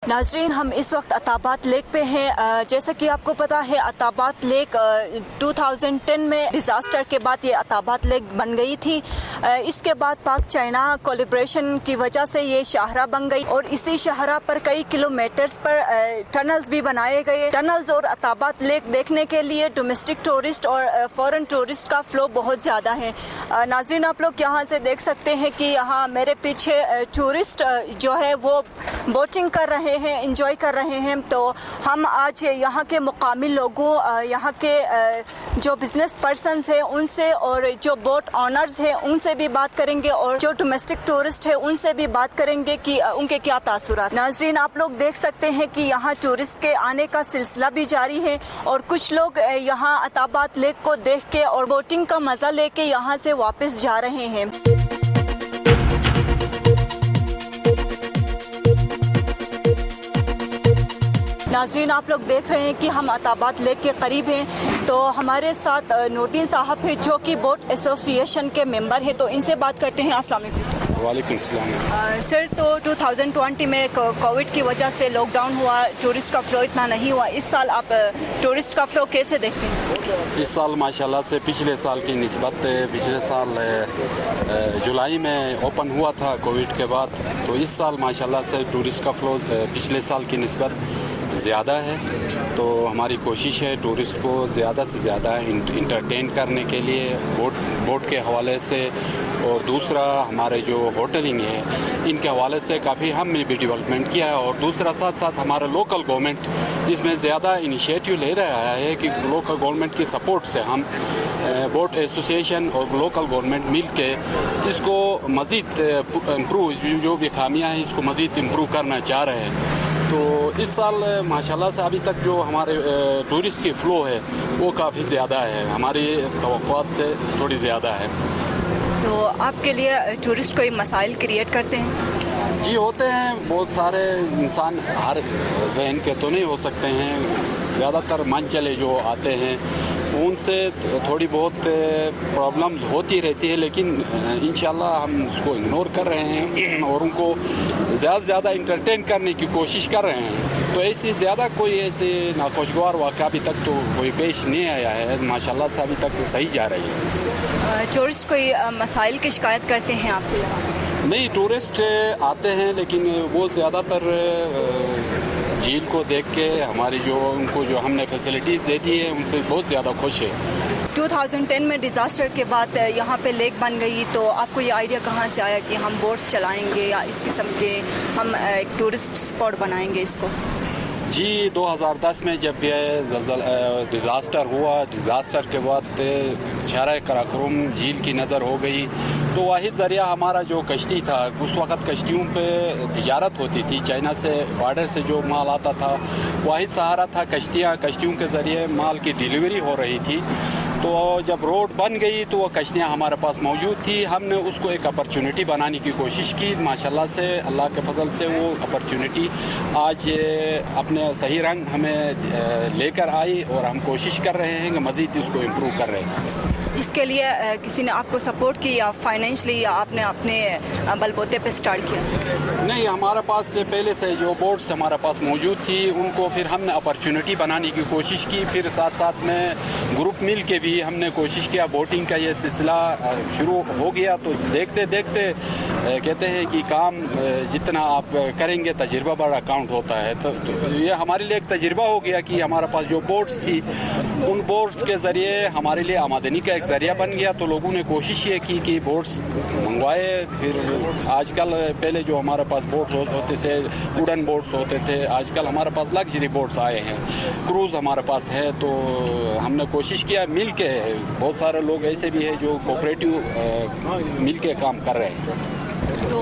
नाजरीन, हम इस वक्त अताबात लेक पे हैं। जैसा कि आपको पता है अताबात लेक 2010 में डिज़ास्टर के बाद ये अताबात लेक बन गई थी। इसके बाद पाक चाइना कोलिब्रेशन की वजह से ये शाहरा बन गई और इसी शाहरा पर कई किलोमीटर्स पर टनल्स भी बनाए गए। टनल्स और अताबात लेक देखने के लिए डोमेस्टिक टूरिस्ट और फॉरेन टूरिस्ट का फ्लो बहुत ज़्यादा है। नाजरीन, आप लोग यहाँ से देख सकते हैं कि यहाँ मेरे पीछे टूरिस्ट जो है वो बोटिंग कर रहे हैं, एंजॉय कर रहे हैं। तो हम आज यहाँ के मुकामी लोगों, यहाँ के जो बिजनेस पर्सन्स हैं उनसे और जो बोट ऑनर्स हैं उनसे भी बात करेंगे और जो डोमेस्टिक टूरिस्ट है उनसे भी बात करेंगे कि उनके क्या तासुरात। नाजरीन, आप लोग देख सकते हैं कि यहाँ टूरिस्ट के आने का सिलसिला भी जारी है और कुछ लोग यहाँ अताबात लेक को देख के और बोटिंग का मज़ा लेके यहाँ से वापस जा रहे हैं। नाज़रीन, आप लोग देख रहे हैं कि हम अताबात लेक के करीब हैं। तो हमारे साथ नूरदीन साहब है जो कि बोट एसोसिएशन के मेंबर हैं। तो इनसे बात करते हैं। अस्सलाम वालेकुम। वालेकुम सलाम। सर, तो 2020 में कोविड की वजह से लॉकडाउन हुआ, टूरिस्ट का फ्लो इतना नहीं हुआ। इस साल आप टूरिस्ट का फ्लो कैसे देखते हैं? इस साल माशाल्लाह से पिछले साल की निस्बत, पिछले साल जुलाई में ओपन हुआ था कोविड के बाद, तो इस साल माशाल्लाह से टूरिस्ट का फ्लो पिछले साल की निस्बत ज़्यादा है। तो हमारी कोशिश है टूरिस्ट को ज़्यादा से ज़्यादा इंटरटेन करने के लिए बोट के हवाले से, और दूसरा हमारे जो होटलिंग है इनके हवाले से काफ़ी हमने भी डेवलपमेंट किया है। और दूसरा साथ साथ हमारा लोकल गवर्नमेंट इसमें ज़्यादा इनिशिएटिव ले रहा है कि लोकल गवर्नमेंट की सपोर्ट से हम बोट एसोसिएशन और लोकल गवर्नमेंट मिल के इसको मज़ीद इम्प्रूव, जो भी खामियाँ हैं इसको मज़ीद इम्प्रूव करना चाह रहे हैं। तो इस साल माशाल्लाह से अभी तक जो हमारे टूरिस्ट की फ़्लो है वो काफ़ी ज़्यादा है, हमारी तवक्कुआत से थोड़ी ज़्यादा है। तो आपके लिए टूरिस्ट कोई मसाइल क्रिएट करते हैं? जी होते हैं, बहुत सारे इंसान हर जहन के तो नहीं हो सकते हैं। ज़्यादातर मन चले जो आते हैं उनसे थोड़ी बहुत प्रॉब्लम्स होती रहती है, लेकिन इंशाल्लाह हम उसको इग्नोर कर रहे हैं और उनको ज़्यादा से ज़्यादा इंटरटेन करने की कोशिश कर रहे हैं। तो ऐसी ज़्यादा कोई ऐसे नाखुशगवार वाक़या अभी तक तो कोई पेश नहीं आया है। माशाल्लाह से अभी तक सही जा रही है। टूरिस्ट कोई मसाइल की शिकायत करते हैं आपके यहाँ? नहीं, टूरिस्ट आते हैं लेकिन वो ज़्यादातर झील को देख के हमारी जो उनको जो हमने फैसिलिटीज़ दे दी है उनसे बहुत ज़्यादा खुश है। 2010 में डिज़ास्टर के बाद यहाँ पे लेक बन गई, तो आपको ये आइडिया कहाँ से आया कि हम बोट्स चलाएंगे या इस किस्म के हम एक टूरिस्ट स्पॉट बनाएंगे इसको? जी 2010 में जब ये डिज़ास्टर हुआ, डिज़ास्टर के बाद शहर कराकोरम झील की नज़र हो गई, तो वाहिद ज़रिया हमारा जो कश्ती था, उस वक़्त कश्तियों पे तिजारत होती थी, चाइना से बॉर्डर से जो माल आता था वाहिद सहारा था कश्तियों के ज़रिए माल की डिलीवरी हो रही थी। तो जब रोड बन गई तो वो कश्तियाँ हमारे पास मौजूद थी, हमने उसको एक अपॉर्चुनिटी बनाने की कोशिश की। माशाल्लाह से अल्लाह के फजल से वो अपॉर्चुनिटी आज अपने सही रंग हमें लेकर आई और हम कोशिश कर रहे हैं कि मज़ीद इसको इम्प्रूव कर रहे हैं। इसके लिए किसी ने आपको सपोर्ट की या फाइनेंशली, या आपने अपने बलबूते पे स्टार्ट किया? नहीं, हमारे पास से पहले से जो बोट्स हमारे पास मौजूद थी उनको फिर हमने अपॉर्चुनिटी बनाने की कोशिश की। फिर साथ साथ में ग्रुप मिल के भी हमने कोशिश किया। बोटिंग का ये सिलसिला शुरू हो गया तो देखते देखते कहते हैं कि काम जितना आप करेंगे तजर्बा बड़ा काउंट होता है। तो ये हमारे लिए एक तजर्बा हो गया कि हमारे पास जो बोट्स थी उन बोट्स के ज़रिए हमारे लिए आमदनी का एक ज़रिया बन गया। तो लोगों ने कोशिश ये की कि बोट्स मंगवाए। फिर आजकल पहले जो हमारे पास बोट्स होते थे वुडन बोट्स होते थे, आजकल हमारे पास लग्जरी बोट्स आए हैं, क्रूज़ हमारे पास है। तो हमने कोशिश किया मिल के, बहुत सारे लोग ऐसे भी हैं जो कोऑपरेटिव मिल के काम कर रहे हैं। तो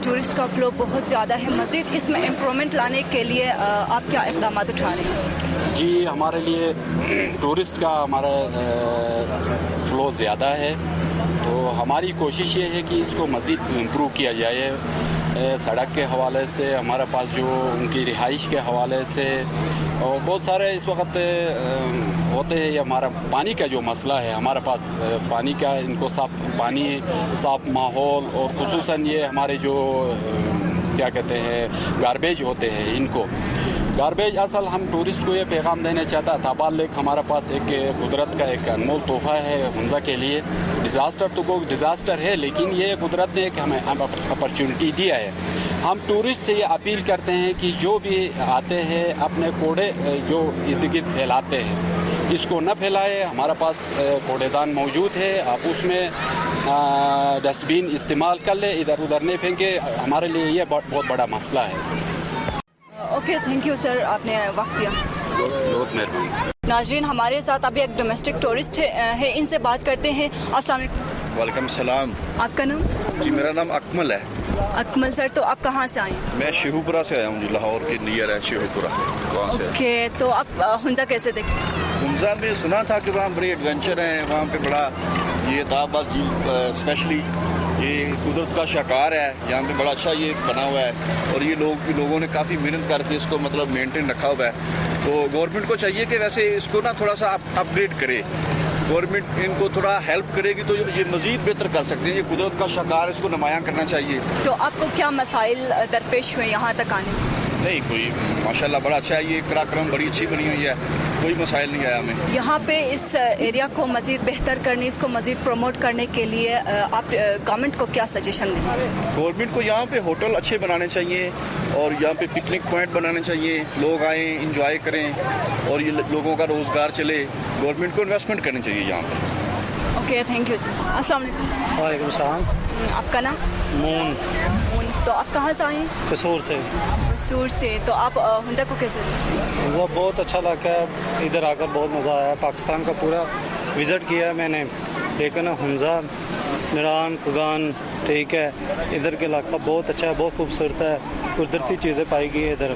टूरिस्ट का फ्लो बहुत ज़्यादा है, मज़ीद इसमें इम्प्रूवमेंट लाने के लिए आप क्या इक़दाम उठा रहे हैं? जी हमारे लिए टूरिस्ट का हमारा फ़्लो ज़्यादा है, तो हमारी कोशिश ये है कि इसको मज़ीद इम्प्रूव किया जाए। सड़क के हवाले से, हमारे पास जो उनकी रिहाइश के हवाले से, और बहुत सारे इस वक्त होते हैं। ये हमारा पानी का जो मसला है, हमारे पास पानी का, इनको साफ पानी, साफ माहौल, और खुसूसन ये हमारे जो क्या कहते हैं गार्बेज होते हैं इनको गार्बेज असल हम टूरिस्ट को ये पैगाम देना चाहता है अताबाद लेक हमारे पास एक कुदरत का एक अनमोल तोहफा है हुंजा के लिए डिज़ास्टर तो कोई डिज़ास्टर है लेकिन ये कुदरत ने एक हमें अपॉर्चुनिटी दिया है हम टूरिस्ट से ये अपील करते हैं कि जो भी आते हैं अपने कूड़े जो इर्द गिर्द फैलाते हैं इसको न फैलाए हमारे पास कूड़ेदान मौजूद है आप उसमें डस्टबिन इस्तेमाल कर ले इधर उधर नहीं फेंके हमारे लिए ये बहुत बड़ा मसला है ओके थैंक यू सर आपने वक्त दिया बहुत मेहरबानी नाजरीन हमारे साथ अभी एक डोमेस्टिक टूरिस्ट है इनसे बात करते हैं अस्सलाम वालेकुम सर वालेकुम सलाम आपका नाम जी मेरा नाम अकमल है अकमल सर तो आप कहाँ से आए हैं मैं शेखुपुरा से आया हूँ जी लाहौर के नियर है शेखुपुरा वहाँ से ओके तो आप हुंजा कैसे देखते हैं हुंजा में सुना था कि वहाँ बड़े एडवेंचर हैं वहाँ पे बड़ा ये ताबाद झील स्पेशली ये कुदरत का शाकार है यहाँ पे बड़ा अच्छा ये बना हुआ है और ये लोगों ने काफ़ी मेहनत करके इसको मतलब मेंटेन रखा हुआ है तो गवर्नमेंट को चाहिए कि वैसे इसको ना थोड़ा सा अपग्रेड करे गवर्नमेंट इनको थोड़ा हेल्प करेगी तो ये मज़ीद बेहतर कर सकते हैं ये कुदरत का शाकार इसको नुमायाँ करना चाहिए तो आपको क्या मसाइल दरपेश हुए यहाँ तक आने में नहीं कोई माशाल्लाह बड़ा अच्छा है ये कराक्रम बड़ी अच्छी बनी हुई है कोई मसाइल नहीं आया हमें यहाँ पे इस एरिया को मज़ीद बेहतर करने इसको मज़ीद प्रमोट करने के लिए आप गवर्नमेंट को क्या सजेशन देंगे गवर्नमेंट को यहाँ पे होटल अच्छे बनाने चाहिए और यहाँ पे पिकनिक पॉइंट बनाने चाहिए लोग आएँ इंजॉय करें और ये लोगों का रोज़गार चले गवर्नमेंट को इन्वेस्टमेंट करनी चाहिए यहाँ पे ओके थैंक यू सर अस्सलाम वालेकुम वालेकुम सलाम आपका नाम मून तो आप कहाँ से आए हैं कसूर से सूर से तो आप हुंजा को कैसे मतलब बहुत अच्छा इलाका है इधर आकर बहुत मज़ा आया पाकिस्तान का पूरा विज़िट किया है मैंने लेकिन हुंजा निरान कुगान ठीक है इधर का इलाका बहुत अच्छा है बहुत खूबसूरत है कुदरती चीज़ें पाई गई है इधर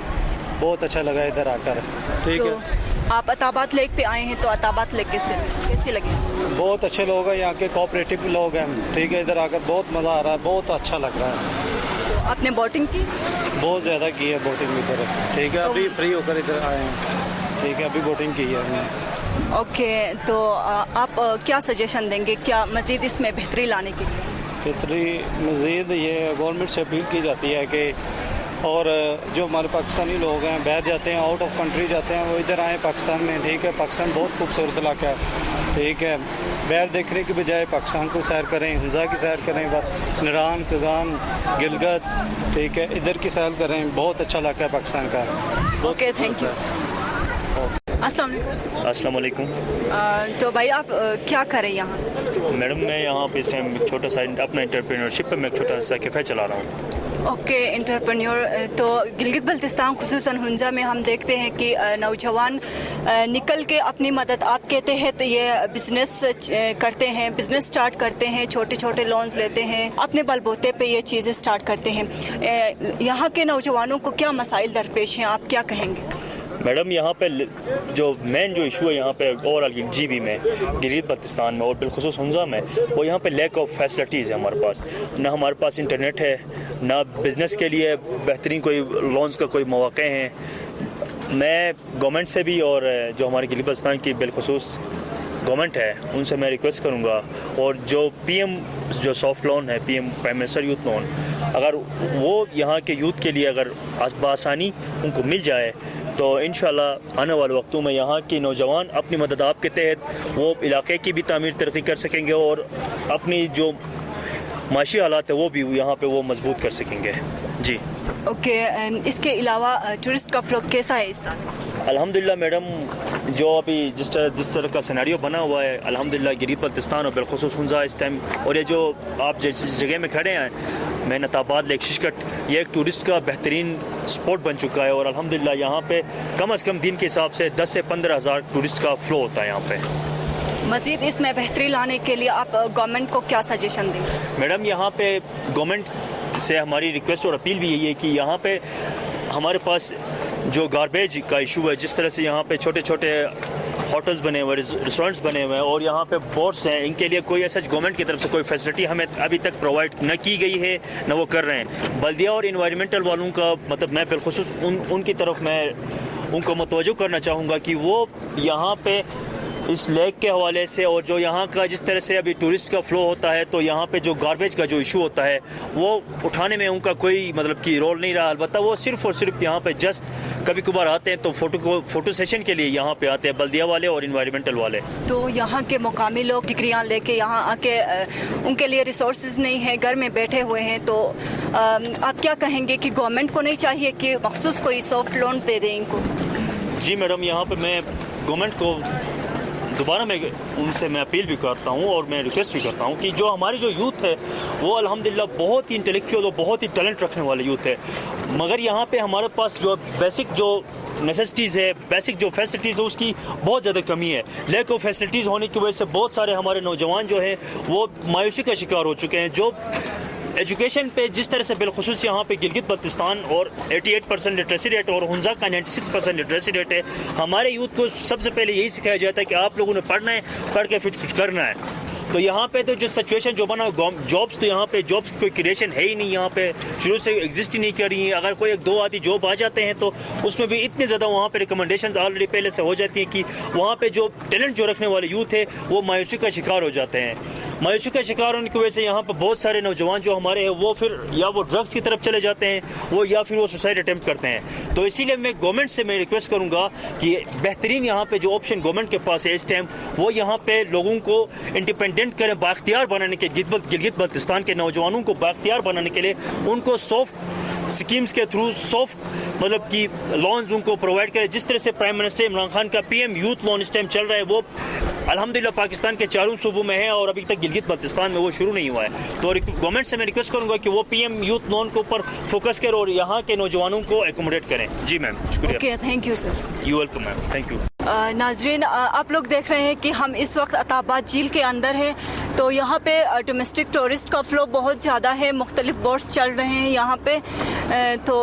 बहुत अच्छा लगा इधर आकर ठीक है आप अताबाद लेक पे आए हैं तो अताबाद लेक कैसे लगे बहुत अच्छे लोग हैं यहाँ के कोऑपरेटिव लोग हैं ठीक है इधर आकर बहुत मज़ा आ रहा है बहुत अच्छा लग रहा है तो आपने बोटिंग की बहुत ज़्यादा की है बोटिंग इधर ठीक है अभी फ्री होकर इधर आए हैं ठीक है अभी बोटिंग की है हमने ओके तो आप क्या सजेशन देंगे क्या मज़ीद इसमें बेहतरी लाने के लिए बेहतरी मज़ीद ये गवर्नमेंट से अपील की जाती है कि और जो हमारे पाकिस्तानी लोग हैं बाहर जाते हैं आउट ऑफ कंट्री जाते हैं वो इधर आएँ पाकिस्तान में ठीक है पाकिस्तान बहुत खूबसूरत इलाका है ठीक है बाहर देखने के बजाय पाकिस्तान को सैर करें हुंजा की सैर करें निरान कगान गिलगत ठीक है इधर की सैर करें बहुत अच्छा इलाका है पाकिस्तान का ओके थैंक यू अस्सलाम वालेकुम तो भाई आप क्या करें यहाँ मैडम मैं यहाँ पे इस टाइम छोटा सा अपना इंटरप्रेन्योरशिप पे मैं छोटा सा कैफ़े चला रहा हूँ ओके इंटरप्रेन्योर तो गिलगित बल्तिस्तान खुसूसन हुंजा में हम देखते हैं कि नौजवान निकल के अपनी मदद आपके तहत ये बिज़नेस करते हैं बिज़नेस स्टार्ट करते हैं छोटे छोटे लोन्स लेते हैं अपने बलबूते पे ये चीज़ें स्टार्ट करते हैं यहाँ के नौजवानों को क्या मसाइल दरपेश हैं आप क्या कहेंगे मैडम यहाँ पे जो मेन जो इशू है यहाँ पे ओवरऑल GB में गिलगित बल्तिस्तान में और बिलखुसूस हुंजा में वो यहाँ पे लैक ऑफ फैसिलिटीज़ है हमारे पास ना हमारे पास इंटरनेट है ना बिज़नेस के लिए बेहतरीन कोई लोन्स का कोई मौक़े हैं मैं गवर्नमेंट से भी और जो हमारे गिलगित बल्तिस्तान की बिलखुसूस गवर्नमेंट है उनसे मैं रिक्वेस्ट करूँगा और जो PM जो सॉफ्ट लोन है PM prime minister youth loan अगर वो यहाँ के यूथ के लिए अगर बआसानी उनको मिल जाए तो इंशाल्लाह आने वाले वक्तों में यहाँ के नौजवान अपनी मदद आपके तहत वो इलाके की भी तामीर तरक्की कर सकेंगे और अपनी जो माशी हालात है वो भी यहाँ पे वो मजबूत कर सकेंगे जी ओके इसके अलावा टूरिस्ट का फ्लो कैसा है इस साल अल्हम्दुलिल्लाह मैडम जो अभी जिस तरह का सिनेरियो बना हुआ है अल्हम्दुलिल्लाह गिलगित बल्तिस्तान और बिलखुसूस हुंजा इस टाइम और ये जो आप जिस जगह में खड़े हैं मैं अताबाद लेक शिशकट ये एक टूरिस्ट का बेहतरीन स्पॉट बन चुका है और अल्हम्दुलिल्लाह यहाँ पे कम से कम दिन के हिसाब से 10 से 15 हज़ार टूरिस्ट का फ़्लो होता है यहाँ पे मज़ीद इसमें बेहतरी लाने के लिए आप गवर्नमेंट को क्या सजेशन देंगे मैडम यहाँ पे गवर्नमेंट से हमारी रिक्वेस्ट और अपील भी यही है कि यहाँ पे हमारे पास जो गार्बेज का इशू है जिस तरह से यहाँ पे छोटे छोटे होटल्स बने हुए रेस्टोरेंट्स बने हुए हैं और यहाँ पे बोट्स हैं इनके लिए कोई ऐसा गवर्नमेंट की तरफ से कोई फैसिलिटी हमें अभी तक प्रोवाइड न की गई है न वो कर रहे हैं बल्दिया और इन्वायरमेंटल वालों का मतलब मैं बिलखुसूस उनकी तरफ मैं उनको मुतवज्जो करना चाहूँगा कि वो यहाँ पे اس لیک کے حوالے سے اور جو یہاں کا جس طرح سے ابھی ٹورسٹ کا فلو ہوتا ہے تو یہاں پہ جو گاربیج کا جو ایشو ہوتا ہے وہ اٹھانے میں ان کا کوئی مطلب کہ رول نہیں رہا. البتہ وہ صرف اور صرف یہاں پہ جسٹ کبھی کبھار آتے ہیں تو فوٹو سیشن کے لیے یہاں پہ آتے ہیں بلدیہ والے اور انوائرمنٹل والے. تو یہاں کے مقامی لوگ ڈگریاں لے کے یہاں آ کے ان کے لیے ریسورسز نہیں ہیں, گھر میں بیٹھے ہوئے ہیں, تو آپ کیا کہیں گے کہ گورنمنٹ کو نہیں چاہیے کہ مخصوص کوئی سافٹ لون دے دیں ان کو؟ جی میڈم, یہاں پہ میں گورنمنٹ کو دوبارہ میں ان سے میں اپیل بھی کرتا ہوں اور میں ریکویسٹ بھی کرتا ہوں کہ جو ہماری جو یوتھ ہے وہ الحمدللہ بہت ہی انٹلیکچوئل اور بہت ہی ٹیلنٹ رکھنے والے یوتھ ہے, مگر یہاں پہ ہمارے پاس جو بیسک جو نیسیسٹیز ہے, بیسک جو فیسلٹیز ہے اس کی بہت زیادہ کمی ہے. لیک آف فیسلٹیز ہونے کی وجہ سے بہت سارے ہمارے نوجوان جو ہیں وہ مایوسی کا شکار ہو چکے ہیں. جو ایجوکیشن پہ جس طرح سے بالخصوص یہاں پہ گلگت بلتستان اور 88% لٹریسی ریٹ اور ہنزا کا 96% لٹریسی ریٹ ہے, ہمارے یوتھ کو سب سے پہلے یہی سکھایا جاتا ہے کہ آپ لوگوں نے پڑھنا ہے, پڑھ کے پھر کچھ کرنا ہے. تو یہاں پہ تو جو سچویشن جو بنا جابس, تو یہاں پہ جابس کوئی کریشن ہے ہی نہیں, یہاں پہ شروع سے ایگزسٹ ہی نہیں کر رہی ہیں. اگر کوئی ایک دو آدھی جاب آ جاتے ہیں تو اس میں بھی اتنے زیادہ وہاں پہ ریکمنڈیشنز آلریڈی پہلے سے ہو جاتی ہیں کہ وہاں پہ جو ٹیلنٹ جو رکھنے والے یوتھ ہے وہ مایوسی کا شکار ہو جاتے ہیں. مایوسی کا شکار ہونے کی وجہ سے یہاں پہ بہت سارے نوجوان جو ہمارے ہیں وہ پھر یا وہ ڈرگس کی طرف چلے جاتے ہیں وہ یا پھر وہ سوسائڈ اٹیمپٹ کرتے ہیں. تو اسی لیے میں گورنمنٹ سے میں ریکویسٹ کروں گا کہ بہترین یہاں پہ جو آپشن گورنمنٹ کے پاس ہے اس ٹائم وہ یہاں پہ لوگوں کو انڈیپینڈنٹ کریں, بااختیار بنانے کے, گلگت بلتستان کے نوجوانوں کو بااختیار بنانے کے لیے ان کو سافٹ سکیمز کے تھرو سافٹ مطلب کہ لونز ان کو پرووائڈ کرے. جس طرح سے پرائم منسٹر عمران خان کا پی ایم یوتھ لون اس ٹائم چل رہا ہے وہ الحمدللہ پاکستان کے چاروں صوبوں میں ہے اور ابھی تک گلگت بلتستان میں وہ شروع نہیں ہوا ہے. تو گورنمنٹ سے میں ریکویسٹ کروں گا کہ وہ پی ایم یوتھ لون کے اوپر فوکس کرے اور یہاں کے نوجوانوں کو ایکوموڈیٹ کریں. جی میم, شکریہ. Okay, thank you sir. You welcome ma'am, thank you. ناظرین, آپ لوگ دیکھ رہے ہیں کہ ہم اس وقت عطاباد جھیل کے اندر ہیں. تو یہاں پہ ڈومیسٹک ٹورسٹ کا فلو بہت زیادہ ہے, مختلف بوٹس چل رہے ہیں یہاں پہ. تو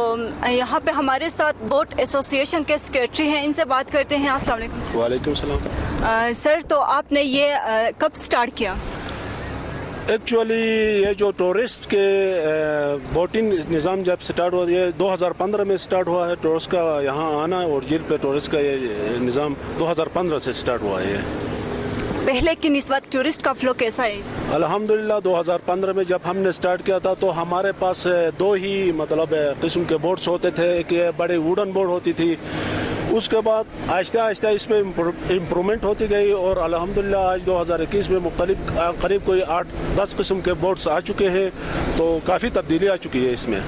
یہاں پہ ہمارے ساتھ بوٹ ایسوسیشن کے سیکریٹری ہیں, ان سے بات کرتے ہیں. السلام علیکم. وعلیکم السلام. سر, تو آپ نے یہ کب سٹارٹ کیا؟ ایکچولی یہ جو ٹورسٹ کے بوٹنگ نظام جب سٹارٹ ہوا, یہ 2015 میں سٹارٹ ہوا ہے ٹورسٹ کا یہاں آنا, اور جھیل پہ ٹورسٹ کا یہ نظام 2015 سے سٹارٹ ہوا ہے. پہلے کی نسبت ٹورسٹ کا فلو کیسا ہے؟ الحمدللہ 2015 میں جب ہم نے سٹارٹ کیا تھا تو ہمارے پاس دو ہی مطلب قسم کے بوٹس ہوتے تھے. ایک بڑی ووڈن بوٹ ہوتی تھی, اس کے بعد آہستہ آہستہ اس میں امپرومنٹ ہوتی گئی, اور الحمدللہ آج 2021 میں مختلف قریب کوئی 8-10 قسم کے بوٹس آ چکے ہیں. تو کافی تبدیلی آ چکی ہے اس میں.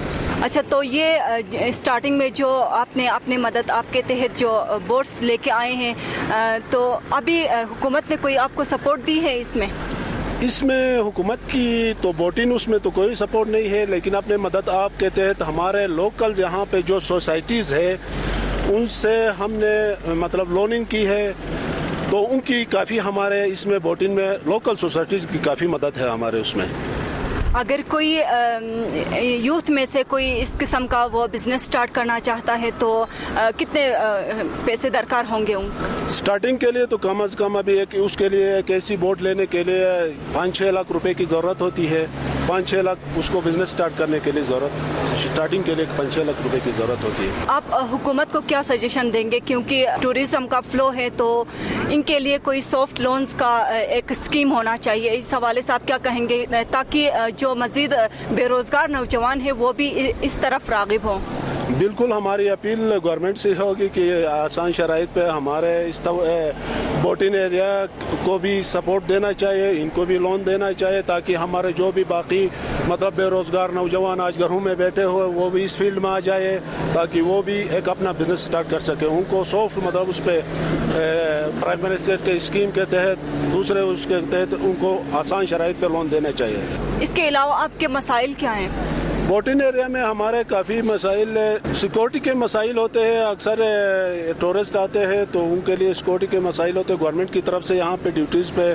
اچھا, تو یہ اسٹارٹنگ میں جو آپ نے اپنے مدد آپ کے تحت جو بوٹس لے کے آئے ہیں, تو ابھی حکومت نے کوئی آپ کو سپورٹ دی ہے اس میں؟ اس میں حکومت کی تو بوٹنگ اس میں تو کوئی سپورٹ نہیں ہے, لیکن اپنے مدد آپ کے تحت ہمارے لوکل یہاں پہ جو سوسائٹیز ہے ان سے ہم نے مطلب لوننگ کی ہے. تو ان کی کافی ہمارے اس میں بوٹنگ میں لوکل سوسائٹیز کی کافی مدد ہے ہمارے اس میں. اگر کوئی یوتھ میں سے کوئی اس قسم کا وہ بزنس سٹارٹ کرنا چاہتا ہے تو کتنے پیسے درکار ہوں گے؟ سٹارٹنگ کے لیے تو کم از کم ابھی اس کے لیے ایک ایسی بوٹ لینے کے لیے 5-6 لاکھ روپے کی ضرورت ہوتی ہے. 5-6 لاکھ اس کو بزنس سٹارٹ کرنے کے لیے سٹارٹنگ کے لیے 5-6 لاکھ روپے کی ضرورت ہوتی ہے. آپ حکومت کو کیا سجیشن دیں گے, کیونکہ ٹورزم کا فلو ہے تو ان کے لیے کوئی سافٹ لونز کا ایک اسکیم ہونا چاہیے؟ اس حوالے سے آپ کیا کہیں گے تاکہ جو مزید بے روزگار نوجوان ہیں وہ بھی اس طرف راغب ہوں؟ بالکل, ہماری اپیل گورنمنٹ سے ہوگی کہ آسان شرائط پہ ہمارے اس بوٹنگ ایریا کو بھی سپورٹ دینا چاہیے, ان کو بھی لون دینا چاہیے, تاکہ ہمارے جو بھی باقی مطلب بے روزگار نوجوان آج گھروں میں بیٹھے ہوئے وہ بھی اس فیلڈ میں آ جائے, تاکہ وہ بھی ایک اپنا بزنس سٹارٹ کر سکے. ان کو سافٹ مطلب اس پہ پرائم منسٹر کے اسکیم کے تحت دوسرے اس کے تحت ان کو آسان شرائط پہ لون دینا چاہیے. اس کے علاوہ آپ کے مسائل کیا ہیں؟ بوٹنگ ایریا میں ہمارے کافی مسائل, سیکورٹی کے مسائل ہوتے ہیں. اکثر ٹورسٹ آتے ہیں تو ان کے لیے سیکورٹی کے مسائل ہوتے ہیں. گورنمنٹ کی طرف سے یہاں پہ ڈیوٹیز پہ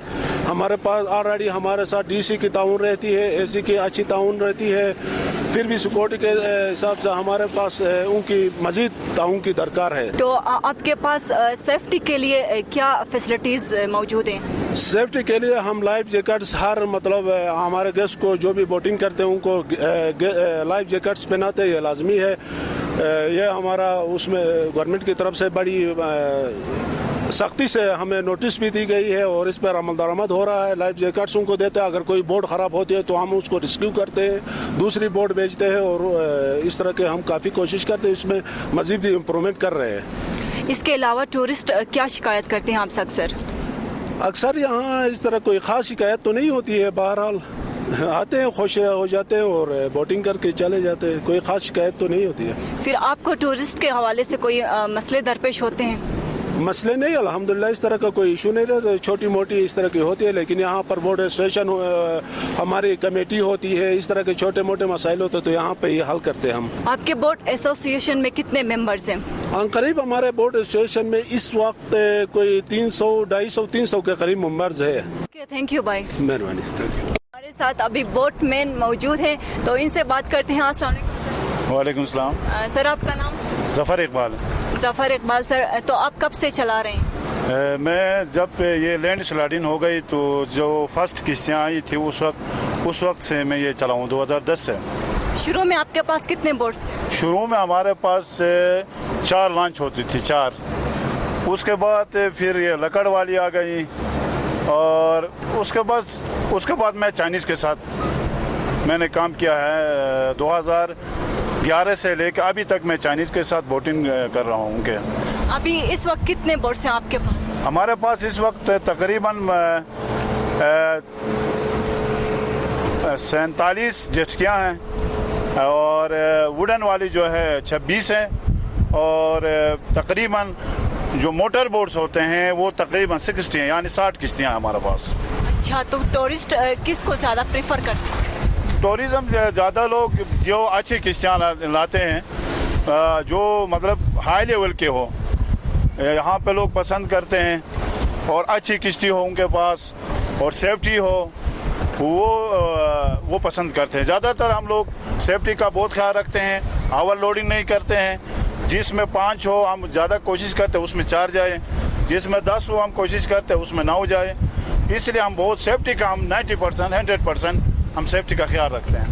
ہمارے پاس آلریڈی ہمارے ساتھ ڈی سی کی تعاون رہتی ہے, اے سی کی اچھی تعاون رہتی ہے, پھر بھی سیکورٹی کے حساب سے ہمارے پاس ان کی مزید تعاون کی درکار ہے. تو آپ کے پاس سیفٹی کے لیے کیا فیسلٹیز موجود ہیں؟ سیفٹی کے لیے ہم لائف جیکٹس ہر مطلب ہمارے گیسٹ کو جو بھی بوٹنگ کرتے ہیں ان کو لائف جیکٹس پہناتے, یہ لازمی ہے. یہ ہمارا اس میں گورنمنٹ کی طرف سے بڑی सख्ती से हमें नोटिस भी दी गई है और इस पर अमल दरामद हो रहा है। लाइफ जैकेट्स उनको देते हैं, अगर कोई बोट ख़राब होती है तो हम उसको रिस्क्यू करते हैं, दूसरी बोट भेजते हैं और इस तरह के हम काफ़ी कोशिश करते हैं, इसमें मज़ीद इम्प्रूवमेंट कर रहे हैं। इसके अलावा टूरिस्ट क्या शिकायत करते हैं आपसे अक्सर? अक्सर यहाँ इस तरह कोई ख़ास शिकायत तो नहीं होती है, बहरहाल आते हैं, खुश हो जाते हैं और बोटिंग करके चले जाते हैं, कोई ख़ास शिकायत तो नहीं होती है। फिर आपको टूरिस्ट के हवाले से कोई मसले दरपेश होते हैं? मसले नहीं, अल्हम्दुलिल्लाह इस तरह का कोई इशू नहीं रहता, छोटी मोटी इस तरह की होती है, लेकिन यहाँ पर बोर्ड एसोसिएशन हमारी कमेटी होती है, इस तरह के छोटे मोटे मसाइल होते तो यहाँ पे ये हल करते हैं हम। आपके बोट एसोसिएशन में कितने मेंबर्स हैं? करीब हमारे बोर्ड एसोसिएशन में इस वक्त कोई 300, 250, 300 के करीब मेंबर्स है। थैंक यू भाई, मेहरबानी, थैंक यू। हमारे साथ अभी बोट मैन मौजूद है तो इनसे बात करते हैं। अस्सलाम वालेकुम वालेकुम सलाम। सर, आपका नाम? ज़फ़र इकबाल। ज़फ़र इकबाल सर, तो आप कब से चला रहे हैं? मैं जब ये लैंड स्लाइडिंग हो गई तो जो फर्स्ट किश्तियाँ आई थी उस वक्त से मैं ये चलाऊँ 2010 से। शुरू में आपके पास कितने बोट्स थे? शुरू में हमारे पास 4 लॉन्च होती थी, 4। उसके बाद फिर ये लकड़ वाली आ गई और उसके बाद मैं चाइनीज़ के साथ मैंने काम किया है। 2011 से लेकर अभी तक मैं चाइनीज़ के साथ बोटिंग कर रहा हूँ उनके। अभी इस वक्त कितने बोट्स हैं आपके पास? हमारे पास इस वक्त तकरीबन 47 जेटस्कियाँ हैं और वुडन वाली जो है 26 हैं और तकरीबन जो मोटर बोट्स होते हैं वो तकरीबन 60 हैं, यानी 60 किश्तियाँ हैं हमारे पास। अच्छा, तो टूरिस्ट किसको ज़्यादा प्रेफर करते हैं? टूरिज़म ज़्यादा लोग जो अच्छी किश्तियाँ लाते हैं, जो मतलब हाई लेवल के हो, यहाँ पे लोग पसंद करते हैं और अच्छी किश्ती हो उनके पास और सेफ्टी हो, वो पसंद करते हैं। ज़्यादातर हम लोग सेफ्टी का बहुत ख्याल रखते हैं, ओवर लोडिंग नहीं करते हैं। जिसमें 5 हो हम ज़्यादा कोशिश करते हैं उसमें 4 जाए, जिसमें 10 हो हम कोशिश करते हैं उसमें 9 जाए। इसलिए हम बहुत सेफ्टी का हम 90%, 100% हम सेफ्टी का ख्याल रखते हैं।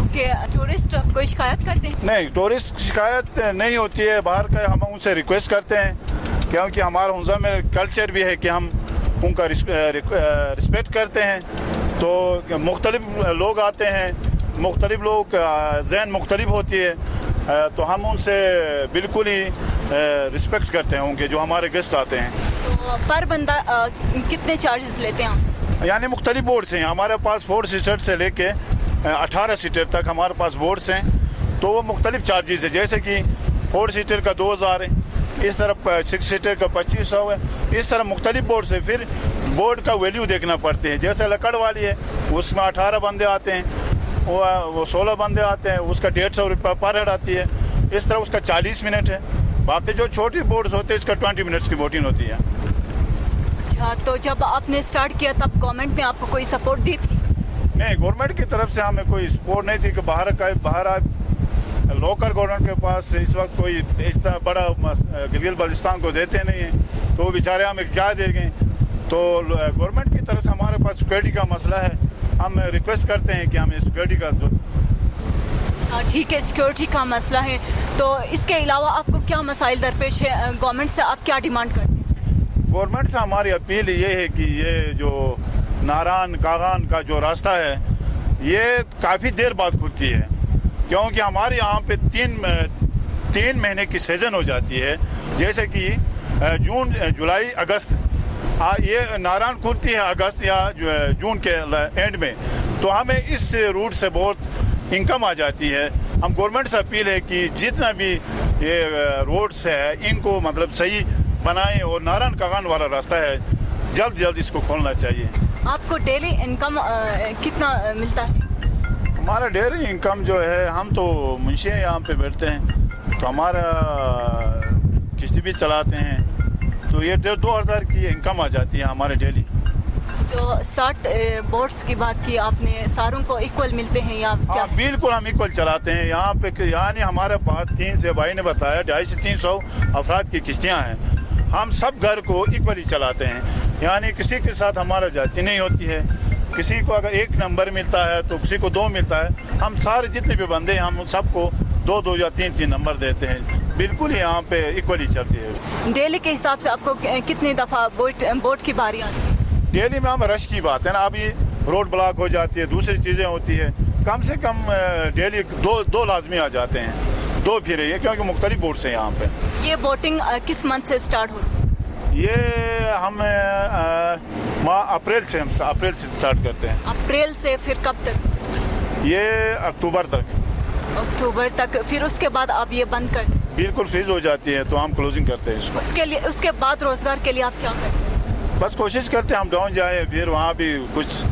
ओके, टूरिस्ट कोई शिकायत करते हैं? नहीं, टूरिस्ट शिकायत नहीं होती है। बाहर का हम उनसे रिक्वेस्ट करते हैं क्योंकि हमारा हुंजा में कल्चर भी है कि हम उनका रिस्पेक्ट करते हैं। तो मुख्तलिफ लोग आते हैं, मुख्तलिफ लोग ज़हन मुख्तलिफ होती है, तो हम उनसे बिल्कुल ही रिस्पेक्ट करते हैं उनके, जो हमारे गेस्ट आते हैं। तो पर बंदा कितने चार्जेस लेते हैं आप? यानी मुख्तलिफ बोट्स हैं हमारे पास, 4 सीटर से लेके 18 सीटर तक हमारे पास बोट्स हैं, तो वो मुख्तलिफ चार्जेस है। जैसे कि 4 सीटर का 2000 है, इस तरफ 6 सीटर का 2500 है, इस तरह मुख्तलिफ बोट्स है। फिर बोट का वैल्यू देखना पड़ते हैं। जैसे लकड़ वाली है उसमें 18 बंदे आते हैं, वो 16 बंदे आते हैं, उसका 150 रुपये पर हेड आती है। इस तरह उसका 40 मिनट है। बाकी जो छोटी बोट्स होते हैं इसका 20 मिनट्स की बोटिंग होती है। अच्छा, तो जब आपने स्टार्ट किया तब गवर्नमेंट ने आपको कोई सपोर्ट दी थी? नहीं, गवर्नमेंट की तरफ से हमें कोई सपोर्ट नहीं थी कि बाहर लोकल गवर्नमेंट के पास इस वक्त कोई इस तरह बड़ा गिलगित बल्तिस्तान को देते नहीं हैं, तो वो बेचारे हमें क्या देंगे। तो गवर्नमेंट की तरफ से हमारे पास सिक्योरिटी का मसला है, हम रिक्वेस्ट करते हैं कि हमें सिक्योरिटी का ठीक है, सिक्योरिटी का मसला है। तो इसके अलावा आपको क्या मसाइल दरपेश है? गवर्नमेंट से आप क्या डिमांड करते हैं? गवर्नमेंट से हमारी अपील ये है कि ये जो नारान कागान का जो रास्ता है ये काफ़ी देर बाद खुलती है, क्योंकि हमारे यहाँ पे 3 महीने की सीज़न हो जाती है। जैसे कि जून, जुलाई, अगस्त, ये नारान खुलती है अगस्त या जून के एंड में, तो हमें इस रूट से बहुत इनकम आ जाती है। हम गवर्नमेंट से अपील है कि जितना भी ये रोड्स है इनको मतलब सही बनाएं और नारायण कागान वाला रास्ता है जल्द इसको खोलना चाहिए। आपको डेली इनकम कितना मिलता है? हमारा डेली इनकम जो है, हम तो मुंशी हैं, यहाँ पे बैठते हैं, तो हमारा किश्ती भी चलाते हैं, तो ये 2,000 की इनकम आ जाती है हमारे डेली। जो 60 बोट्स की बात की आपने, सारों को इक्वल मिलते हैं या क्या? बिल्कुल हम इक्वल चलाते हैं यहाँ पे। यानी हमारे पास 3 से भाई ने बताया 250 से 300 अफराद की किश्तियाँ हैं। हम सब घर को इक्वली चलाते हैं, यानी किसी के साथ हमारा जाती नहीं होती है। किसी को अगर 1 नंबर मिलता है तो किसी को 2 मिलता है। हम सारे जितने भी बंदे हैं हम सबको 2-2 या 3-3 नंबर देते हैं। बिल्कुल ही यहाँ पे इक्वली चलती है। डेली के हिसाब से आपको कितनी दफ़ा बोट की बारी आती है? डेली में हम रश की बात है ना, अभी रोड ब्लॉक हो जाती है, दूसरी चीज़ें होती है, कम से कम डेली दो लाजमी आ जाते हैं, 2 फिर ये, क्योंकि मुख्तलिफ बोट्स हैं यहाँ पे। ये बोटिंग किस मंथ से स्टार्ट होती है? ये हम अप्रैल से स्टार्ट करते हैं। अप्रैल से फिर कब तक? ये अक्टूबर तक। अक्टूबर तक, फिर उसके बाद आप ये बंद कर दें? बिल्कुल फ्रीज हो जाती है तो हम क्लोजिंग करते हैं इसको। उसके बाद रोजगार के लिए आप क्या करते हैं? बस कोशिश करते हैं हम डाउन जाए, फिर वहाँ भी कुछ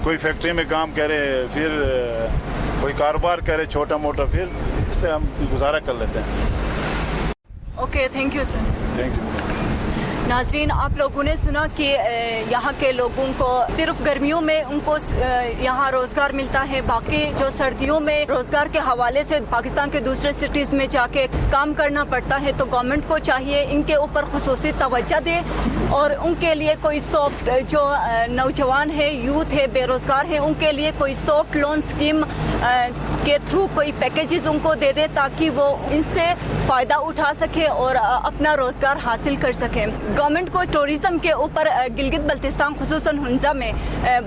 कोई फैक्ट्री में काम करे, फिर कोई कारोबार करे छोटा मोटा, फिर इस तरह हम गुजारा कर लेते हैं। Okay, thank you sir. Thank you. नाजरीन, आप लोगों ने सुना कि यहाँ के लोगों को सिर्फ गर्मियों में उनको यहाँ रोज़गार मिलता है, बाकी जो सर्दियों में रोज़गार के हवाले से पाकिस्तान के दूसरे सिटीज़ में जाके काम करना पड़ता है। तो गवर्नमेंट को चाहिए इनके ऊपर खुसूसी तवज्जो दे और उनके लिए कोई सॉफ्ट, जो नौजवान है, यूथ है, बेरोज़गार है, उनके लिए कोई सॉफ्ट लोन स्कीम के थ्रू कोई पैकेजेस उनको दे दे ताकि वो इनसे फ़ायदा उठा सके और अपना रोज़गार हासिल कर सकें। गवर्नमेंट को टूरिज़म के ऊपर गिलगित बल्तिस्तान खुसूसन हुंजा में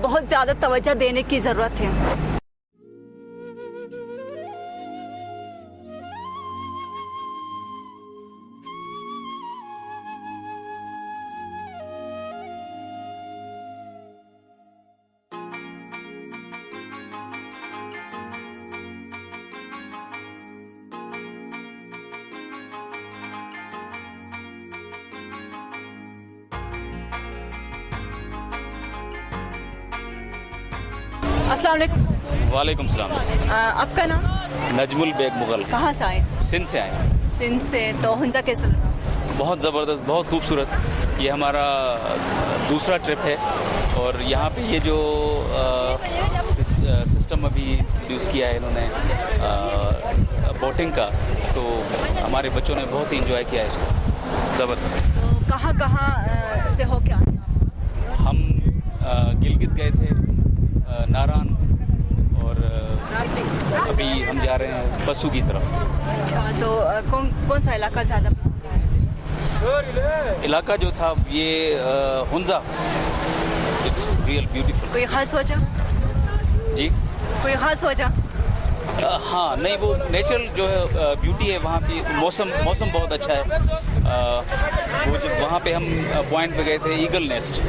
बहुत ज़्यादा तवज्जो देने की ज़रूरत है। अस्सलाम वालेकुम। वालेकुम सलाम। आपका नाम? नजमुल बेग मुगल। कहाँ से आए? सिंध से आए हैं। सिंध से। तो हुंजा कैसा लगा? बहुत ज़बरदस्त, बहुत खूबसूरत। ये हमारा दूसरा ट्रिप है और यहाँ पे ये जो सिस्टम अभी यूज़ किया है इन्होंने बोटिंग का, तो हमारे बच्चों ने बहुत ही इंजॉय किया है इसको। ज़बरदस्त। तो कहाँ से हो क्या? हम गिलगित गए थे, नारान, और अभी हम जा रहे हैं बसू की तरफ। अच्छा, तो कौन सा इलाका ज़्यादा पसंद आया? इलाका जो था ये हुंजा, इट्स रियल ब्यूटीफुल। कोई ख़ास वजह? जी, कोई ख़ास वजह? हाँ, नहीं, वो नेचुरल जो है ब्यूटी है वहाँ की। मौसम बहुत अच्छा है। वो जब वहाँ पे हम पॉइंट पे गए थे, ईगल नेस्ट,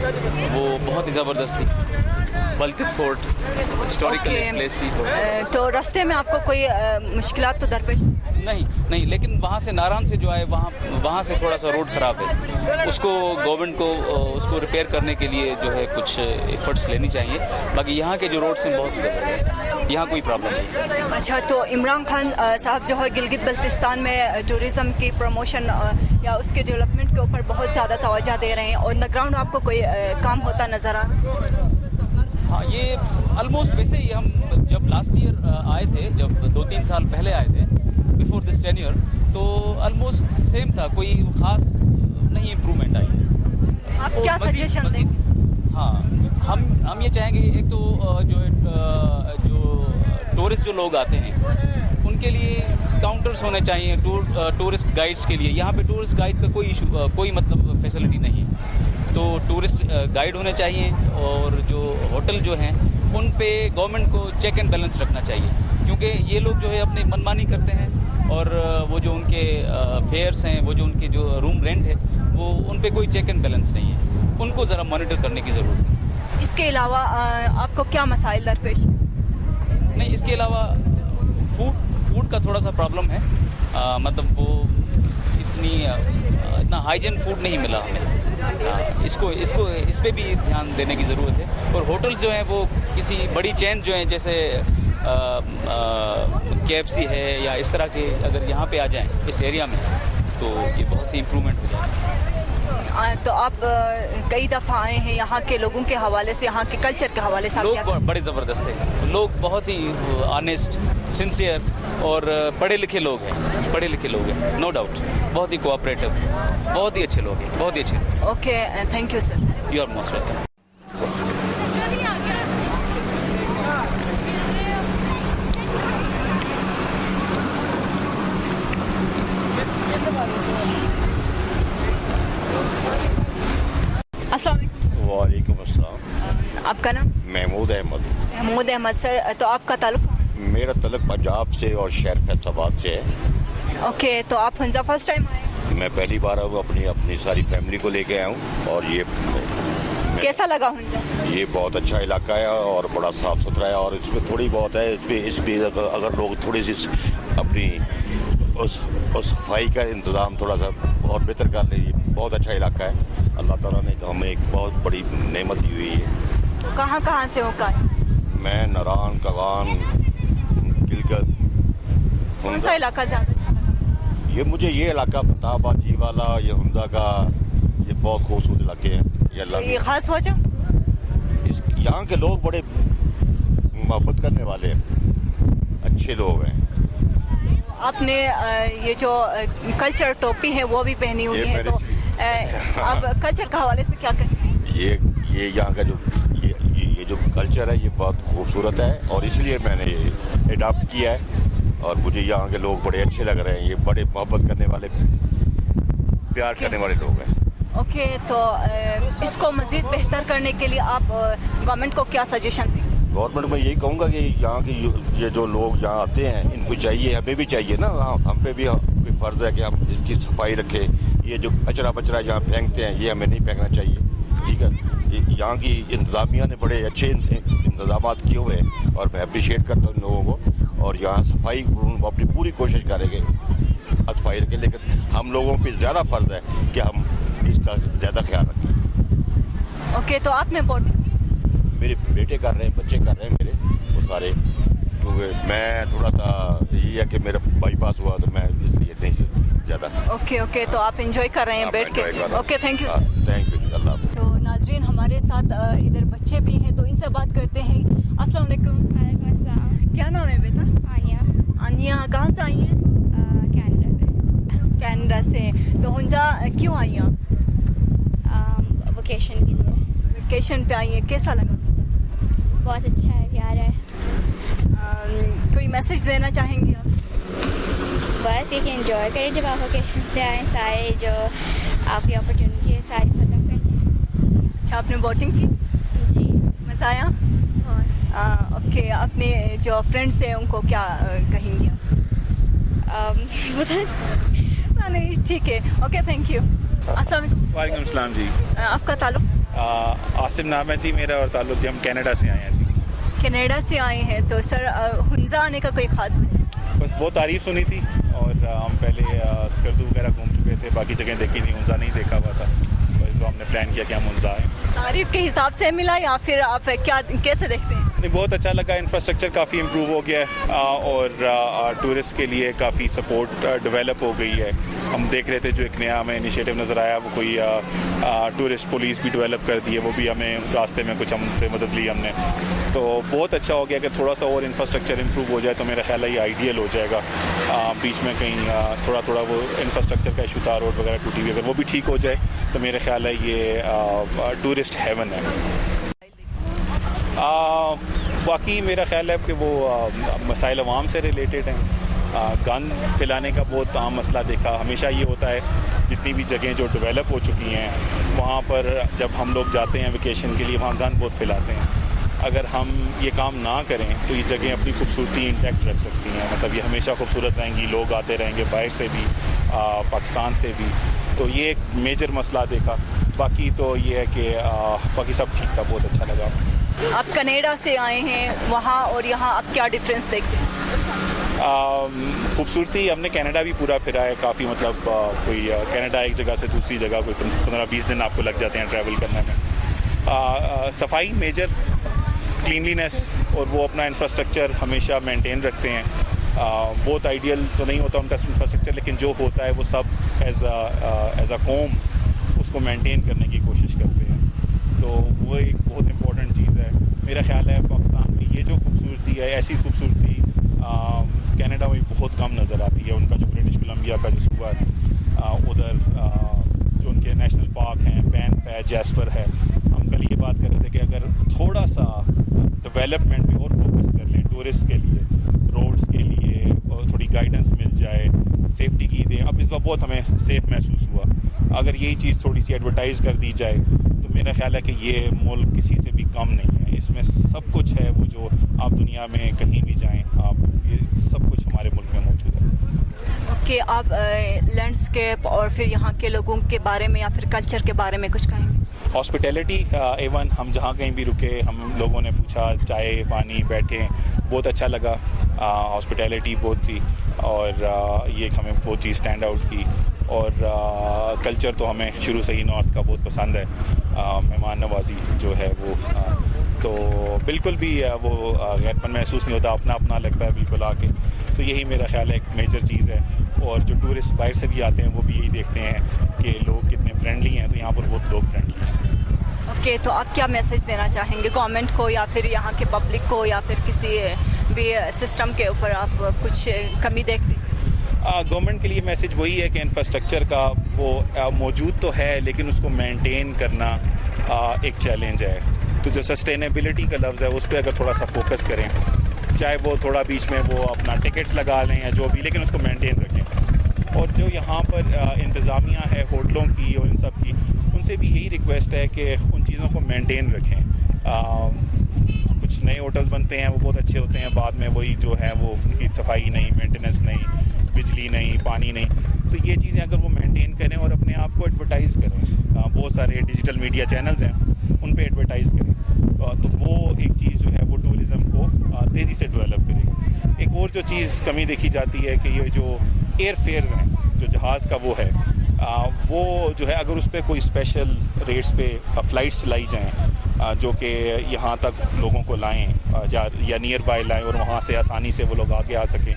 वो बहुत ही ज़बरदस्त थी। बल्तित फोर्ट हिस्टोरिकल प्लेस थी। तो रास्ते में आपको कोई मुश्किलात तो दरपेश? नहीं, लेकिन वहाँ से नारायण से जो है वहाँ से थोड़ा सा रोड ख़राब है, उसको गवर्नमेंट को उसको रिपेयर करने के लिए जो है कुछ एफर्ट्स लेनी चाहिए। बाकी यहाँ के जो रोड्स हैं बहुत ज़बरदस्त, यहाँ कोई प्रॉब्लम नहीं। अच्छा, तो इमरान खान साहब जो है गिलगित बल्तिस्तान में टूरिज़म की प्रमोशन या उसके डेवलपमेंट के ऊपर बहुत ज़्यादा तवज्जो दे रहे हैं, और ऑन द ग्राउंड आपको कोई काम होता नज़र आ रहा है? हाँ, ये ऑलमोस्ट वैसे ही हम जब लास्ट ईयर आए थे, जब 2-3 साल पहले आए थे, बिफोर दिस टेन्योर, तो ऑलमोस्ट सेम था, कोई ख़ास नहीं इम्प्रूवमेंट आई है। आप क्या सजेशन देंगे? हाँ, हम ये चाहेंगे, एक तो जो टूरिस्ट जो लोग आते हैं उनके लिए काउंटर्स होने चाहिए टूरिस्ट गाइड्स के लिए। यहाँ पे टूरिस्ट गाइड का कोई मतलब फैसिलिटी नहीं है, तो टूरिस्ट गाइड होने चाहिए। और जो होटल जो हैं उन पे गवर्नमेंट को चेक एंड बैलेंस रखना चाहिए, क्योंकि ये लोग जो है अपनी मनमानी करते हैं, और वो जो उनके फेयर्स हैं, वो जो उनके जो रूम रेंट है, वो उन पे कोई चेक एंड बैलेंस नहीं है। उनको ज़रा मॉनिटर करने की ज़रूरत है। इसके अलावा आपको क्या मसाइल दरपेश? नहीं, इसके अलावा फूड का थोड़ा सा प्रॉब्लम है। मतलब वो इतना हाइजीन फूड नहीं मिला हमें। इस पे भी ध्यान देने की ज़रूरत है। और होटल्स जो हैं वो किसी बड़ी चेन जो हैं, जैसे KFC है या इस तरह के, अगर यहाँ पे आ जाएं इस एरिया में, तो ये बहुत ही इम्प्रूवमेंट हो जाएगा। तो आप कई दफ़ा आए हैं, यहाँ के लोगों के हवाले से, यहाँ के कल्चर के हवाले से लोग बड़े ज़बरदस्त हैं। लोग बहुत ही ऑनेस्ट, सिंसियर और पढ़े लिखे लोग हैं, नो डाउट। बहुत ही कोऑपरेटिव, बहुत ही अच्छे लोग हैं, बहुत ही अच्छे। Okay, thank you sir. You are most welcome. वालेकुम अस्सलाम। आपका नाम? महमूद अहमद। महमूद अहमद सर, तो आपका ताल्लुक कहाँ से? मेरा तलक पंजाब से और शहर फैसलाबाद से है। ओके, तो आप हुंजा फर्स्ट टाइम आए? मैं पहली बार अब अपनी सारी फैमिली को लेके आया हूँ और कैसा लगा हुंजा? ये बहुत अच्छा इलाका है और बड़ा साफ सुथरा है और इसमें थोड़ी बहुत है इसमें अगर लोग थोड़ी सी अपनी उस सफाई का इंतज़ाम थोड़ा सा और बेहतर कर ले। बहुत अच्छा इलाका है, अल्लाह ताला ने हमें एक बहुत बड़ी नेमत दी हुई है। तो कहाँ से हो? मैं नारान, कागान, गिलगित। कौन सा इलाका ज़्यादा अच्छा लगा? ये मुझे ये इलाका फताबाद जी वाला, ये हुंजा का, ये बहुत खूबसूरत इलाके हैं। ये खास वजह? यहाँ के लोग बड़े मोहब्बत करने वाले हैं, अच्छे लोग हैं। आपने ये जो कल्चर टोपी है वो भी पहनी हुई है, तो आप कल्चर के हवाले से क्या कहें? ये यहाँ का ये जो कल्चर है ये बहुत खूबसूरत है और इसलिए मैंने ये अडॉप्ट किया है और मुझे यहाँ के लोग बड़े अच्छे लग रहे हैं। ये बड़े मोहब्बत करने वाले, प्यार करने वाले लोग हैं। ओके, तो इसको मज़ीद बेहतर करने के लिए आप गवर्नमेंट को क्या सजेशन देंगे? गवर्नमेंट में यही कहूँगा कि यहाँ की ये जो लोग यहाँ आते हैं इनको चाहिए, हमें भी चाहिए ना, हम पे भी कोई फ़र्ज़ है कि हम इसकी सफाई रखें। ये जो कचरा यहाँ फेंकते हैं ये हमें नहीं फेंकना चाहिए, ठीक है। यहाँ की इंतज़ामिया ने बड़े अच्छे इंतज़ाम किए हुए हैं और मैं अप्रिशिएट करता हूँ इन लोगों को। और यहाँ सफाई अपनी पूरी कोशिश करेंगे सफाई रखें, लेकिन हम लोगों पर ज़्यादा फ़र्ज़ है कि हम इसका ज़्यादा ख्याल रखें। ओके, तो आपने बोटिंग? मेरे बेटे कर रहे हैं, बच्चे कर रहे हैं मेरे, वो सारे। क्योंकि मैं थोड़ा सा यही है कि मेरा बाईपास हुआ तो मैं इसलिए नहीं ज़्यादा। ओके, तो आप एंजॉय कर रहे हैं बैठ के? Okay, thank you. Thank you, अल्लाह। तो नाजरीन, हमारे साथ इधर बच्चे भी हैं, तो इनसे बात करते हैं। अस्सलाम वालेकुम। क्या नाम है बेटा? आनिया। कहाँ से आई हैं? कनाडा से। तो हुंजा क्यों आई हैं? वेकेशन के लिए। वेकेशन पे आई हैं, कैसा लगा? बहुत अच्छा है, प्यार है। कोई मैसेज देना चाहेंगे आप? बस ये कि एंजॉय करें जब आप वेकेशन पे आए, सारे जो आपकी अपॉर्चुनिटी है सारी ख़त्म कर दें। अच्छा, आपने बोटिंग की? जी। मज़ा आया? बहुत। ओके, अपने जो फ्रेंड्स हैं उनको क्या कहेंगे पता नहीं, ठीक है। Okay, thank you. अस्सलाम वालेकुम। वालेकुम सलाम जी। आपका ताल्लुक? आसिम नाम है जी मेरा और ताल्लुक जी हम कनाडा से आए हैं जी। कनाडा से आए हैं, तो सर हुंजा आने का कोई ख़ास वजह? बस बहुत तारीफ़ सुनी थी और हम पहले स्कर्दू वगैरह घूम चुके थे, बाकी जगह देखी नहीं, हुंजा नहीं देखा हुआ था, तो हमने प्लान किया कि हम हुंजा आएँ। तारीफ़ के हिसाब से मिला या फिर आप कैसे देखते हैं? नहीं, बहुत अच्छा लगा। इंफ्रास्ट्रक्चर काफ़ी इम्प्रूव हो गया है और टूरिस्ट के लिए काफ़ी सपोर्ट डेवलप हो गई है। हम देख रहे थे जो एक नया हमें इनिशिएटिव नज़र आया, वो कोई टूरिस्ट पुलिस भी डेवलप कर दी है, वो भी हमें रास्ते में कुछ हमसे मदद ली हमने, तो बहुत अच्छा हो गया कि थोड़ा सा और इंफ्रास्ट्रक्चर इम्प्रूव हो जाए तो मेरा ख्याल है ये आइडियल हो जाएगा। बीच में कहीं थोड़ा वो इंफ्रास्ट्रक्चर का इशू था, रोड वगैरह टूटी हुई, अगर वो भी ठीक हो जाए तो मेरा ख्याल है ये टूरिस्ट हेवन है। बाकी मेरा ख्याल है कि वो मसाइल अवाम से रिलेटेड हैं। गंद फैलाने का बहुत आम मसला देखा, हमेशा ये होता है जितनी भी जगहें जो डेवलप हो चुकी हैं वहाँ पर जब हम लोग जाते हैं वेकेशन के लिए वहाँ गंद बहुत फैलाते हैं। अगर हम ये काम ना करें तो ये जगहें अपनी खूबसूरती इंटैक्ट रख सकती हैं, मतलब ये हमेशा खूबसूरत रहेंगी, लोग आते रहेंगे बाहर से भी, पाकिस्तान से भी, तो ये एक मेजर मसला देखा। बाकी तो ये है कि बाकी सब ठीक था, बहुत अच्छा लगा। आप कनाडा से आए हैं, वहाँ और यहाँ आप क्या डिफरेंस देखते हैं? खूबसूरती हमने कनाडा भी पूरा फिरा है काफ़ी, मतलब कोई कनाडा एक जगह से दूसरी जगह कोई 15-20 दिन आपको लग जाते हैं ट्रैवल करने में। सफाई मेजर, क्लीनलीनेस और वो अपना इंफ्रास्ट्रक्चर हमेशा मेंटेन रखते हैं। बहुत आइडियल तो नहीं होता उनका इंफ्रास्ट्रक्चर, लेकिन जो होता है वो सब एज अ कौम उसको मेंटेन करने की कोशिश करते हैं, तो वो एक बहुत इम्पोर्टेंट चीज़ है। मेरा ख्याल है पाकिस्तान में ये जो खूबसूरती है, ऐसी खूबसूरती कनाडा में बहुत कम नज़र आती है। उनका जो ब्रिटिश कोलंबिया का जो सूबा है उधर जो उनके नेशनल पार्क हैं, बैंफ है, जैस्पर है, हम कल ये बात कर रहे थे कि अगर थोड़ा सा डेवलपमेंट पे और फोकस कर लें टूरिस्ट के लिए, रोड्स के लिए, और थोड़ी गाइडेंस मिल जाए, सेफ्टी की दें। अब इस वक्त बहुत हमें सेफ़ महसूस हुआ, अगर यही चीज़ थोड़ी सी एडवर्टाइज़ कर दी जाए तो تو میرا خیال ہے کہ یہ ملک کسی سے بھی کم نہیں ہے, اس میں سب کچھ ہے, وہ جو آپ دنیا میں کہیں بھی جائیں آپ یہ سب کچھ ہمارے ملک میں موجود ہے. کہ آپ لینڈسکیپ اور پھر یہاں کے لوگوں کے بارے میں یا پھر کلچر کے بارے میں کچھ کہیں گے؟ ہاسپٹیلٹی ایون ہم جہاں کہیں بھی رکے, ہم لوگوں نے پوچھا چائے پانی بیٹھے, بہت اچھا لگا, ہاسپٹیلٹی بہت تھی, اور یہ ہمیں بہت چیز اسٹینڈ آؤٹ کی. اور کلچر تو ہمیں شروع سے ہی نارتھ کا بہت پسند ہے, مہمان نوازی جو ہے وہ, تو بالکل بھی وہ غیر پن محسوس نہیں ہوتا, اپنا اپنا لگتا ہے بالکل آ کے. تو یہی میرا خیال ہے ایک میجر چیز ہے, اور جو ٹورسٹ باہر سے بھی آتے ہیں وہ بھی یہی دیکھتے ہیں کہ لوگ کتنے فرینڈلی ہیں, تو یہاں پر بہت لوگ فرینڈلی ہیں. اوکے, تو آپ کیا میسج دینا چاہیں گے گورنمنٹ کو یا پھر یہاں کے پبلک کو یا پھر کسی بھی سسٹم کے اوپر آپ کچھ کمی دیکھتے ہیں؟ گورنمنٹ کے لیے میسج وہی ہے کہ انفراسٹرکچر کا وہ موجود تو ہے, لیکن اس کو مینٹین کرنا ایک چیلنج ہے. تو جو سسٹینیبلٹی کا لفظ ہے اس پہ اگر تھوڑا سا فوکس کریں, چاہے وہ تھوڑا بیچ میں وہ اپنا ٹکٹس لگا لیں یا جو بھی, لیکن اس کو مینٹین رکھیں. اور جو یہاں پر انتظامیہ ہے ہوٹلوں کی اور ان سب کی, ان سے بھی یہی ریکویسٹ ہے کہ ان چیزوں کو مینٹین رکھیں. کچھ نئے ہوٹلز بنتے ہیں وہ بہت اچھے ہوتے ہیں, بعد میں وہی جو ہے وہ ان کی صفائی نہیں, مینٹیننس نہیں, بجلی نہیں, پانی نہیں. تو یہ چیزیں اگر وہ مینٹین کریں اور اپنے آپ کو ایڈورٹائز کریں, بہت سارے ڈیجیٹل میڈیا چینلز ہیں ان پہ ایڈورٹائز کریں, تو وہ ایک چیز جو ہے وہ ٹورزم کو تیزی سے ڈیولپ کرے گی. ایک اور جو چیز کمی دیکھی جاتی ہے کہ یہ جو ایئر فیئرز ہیں, جو جہاز کا وہ ہے, وہ جو ہے اگر اس پہ کوئی اسپیشل ریٹس پہ فلائٹس چلائی جائیں جو کہ یہاں تک لوگوں کو لائیں یا نیئر بائی لائیں اور وہاں سے آسانی سے وہ لوگ آگے آ سکیں,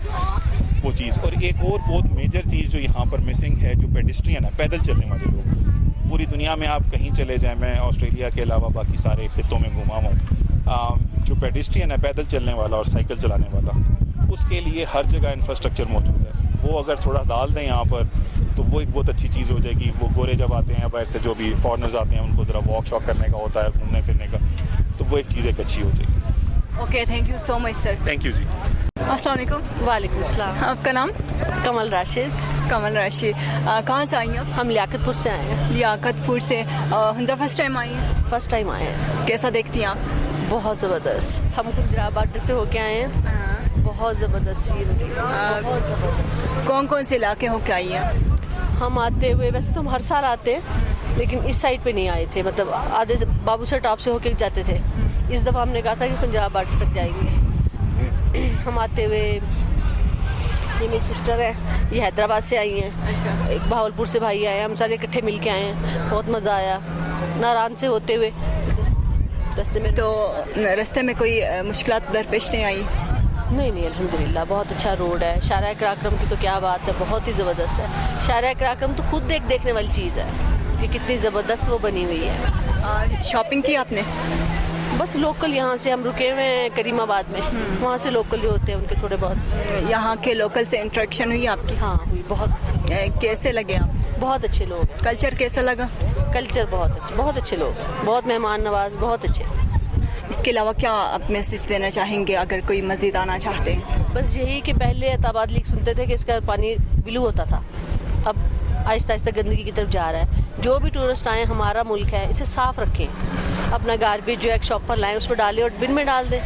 وہ چیز. اور ایک اور بہت میجر چیز جو یہاں پر مسنگ ہے, جو پیڈسٹرین ہے, پیدل چلنے والے لوگ. پوری دنیا میں آپ کہیں چلے جائیں, میں آسٹریلیا کے علاوہ باقی سارے خطوں میں گھوما ہوں, جو پیڈسٹرین ہے, پیدل چلنے والا اور سائیکل چلانے والا, اس کے لیے ہر جگہ انفراسٹرکچر موجود ہے. وہ اگر تھوڑا ڈال دیں یہاں پر تو وہ ایک بہت اچھی چیز ہو جائے گی. وہ گورے جب آتے ہیں باہر سے, جو بھی فارنرز آتے ہیں, ان کو ذرا واک شاک کرنے کا ہوتا ہے, گھومنے پھرنے کا, تو وہ ایک چیز ایک اچھی ہو جائے گی. Okay, thank you so much sir. Thank you جی. السلام علیکم. وعلیکم السلام. آپ کا نام؟ کمل راشد. کمل راشد. کہاں سے آئی ہیں آپ؟ ہم لیاقت پور سے آئے ہیں. لیاقت پور سے. ہنزا فرسٹ ٹائم آئی ہیں؟ فرسٹ ٹائم آئے ہیں. کیسا دیکھتی ہیں آپ؟ بہت زبردست. ہم گجرات باڈر سے ہو کے آئے ہیں. بہت زبردست سین, بہت زبردست. کون کون سے علاقے ہو کے آئی ہیں؟ ہم آتے ہوئے, ویسے تو ہم ہر سال آتے ہیں لیکن اس سائڈ پہ نہیں آئے تھے, مطلب آدھے بابو سر ٹاپ سے ہو کے جاتے تھے. اس دفعہ ہم نے کہا تھا کہ گجرات باڈر تک جائیں گے. ہم آتے ہوئے, یہ میری سسٹر ہے, یہ حیدرآباد سے آئی ہیں. اچھا. ایک بہاولپور سے بھائی آئے ہیں, ہم سارے اکٹھے مل کے آئے ہیں. بہت مزہ آیا. ناران سے ہوتے ہوئے رستے میں. تو رستے میں کوئی مشکلات درپیش نہیں آئی؟ نہیں, الحمدللہ بہت اچھا روڈ ہے. شارع کراکرم کی تو کیا بات ہے, بہت ہی زبردست ہے. شارع کراکرم تو خود ایک دیکھنے والی چیز ہے کہ کتنی زبردست وہ بنی ہوئی ہے. شاپنگ کی آپ نے؟ بس لوکل, یہاں سے ہم رکے ہوئے ہیں کریم آباد میں, وہاں سے لوکل جو ہوتے ہیں ان کے تھوڑے بہت. یہاں کے لوکل سے انٹریکشن ہوئی آپ کی؟ ہاں ہوئی. بہت. کیسے لگے آپ؟ بہت اچھے لوگ ہیں. کلچر کیسا لگا؟ کلچر بہت اچھے, بہت اچھے لوگ ہیں, بہت مہمان نواز, بہت اچھے. اس کے علاوہ کیا آپ میسج دینا چاہیں گے اگر کوئی مزید آنا چاہتے ہیں؟ بس یہی کہ پہلے عطاباد لیک سنتے تھے کہ اس کا پانی بلو ہوتا تھا, اب آہستہ آہستہ گندگی کی طرف جا رہا ہے. جو بھی ٹورسٹ آئیں, ہمارا ملک ہے, اسے صاف رکھیں. اپنا گاربیج جو ایک شاپ پر لائیں, اس میں ڈالیں اور بن میں ڈال دیں.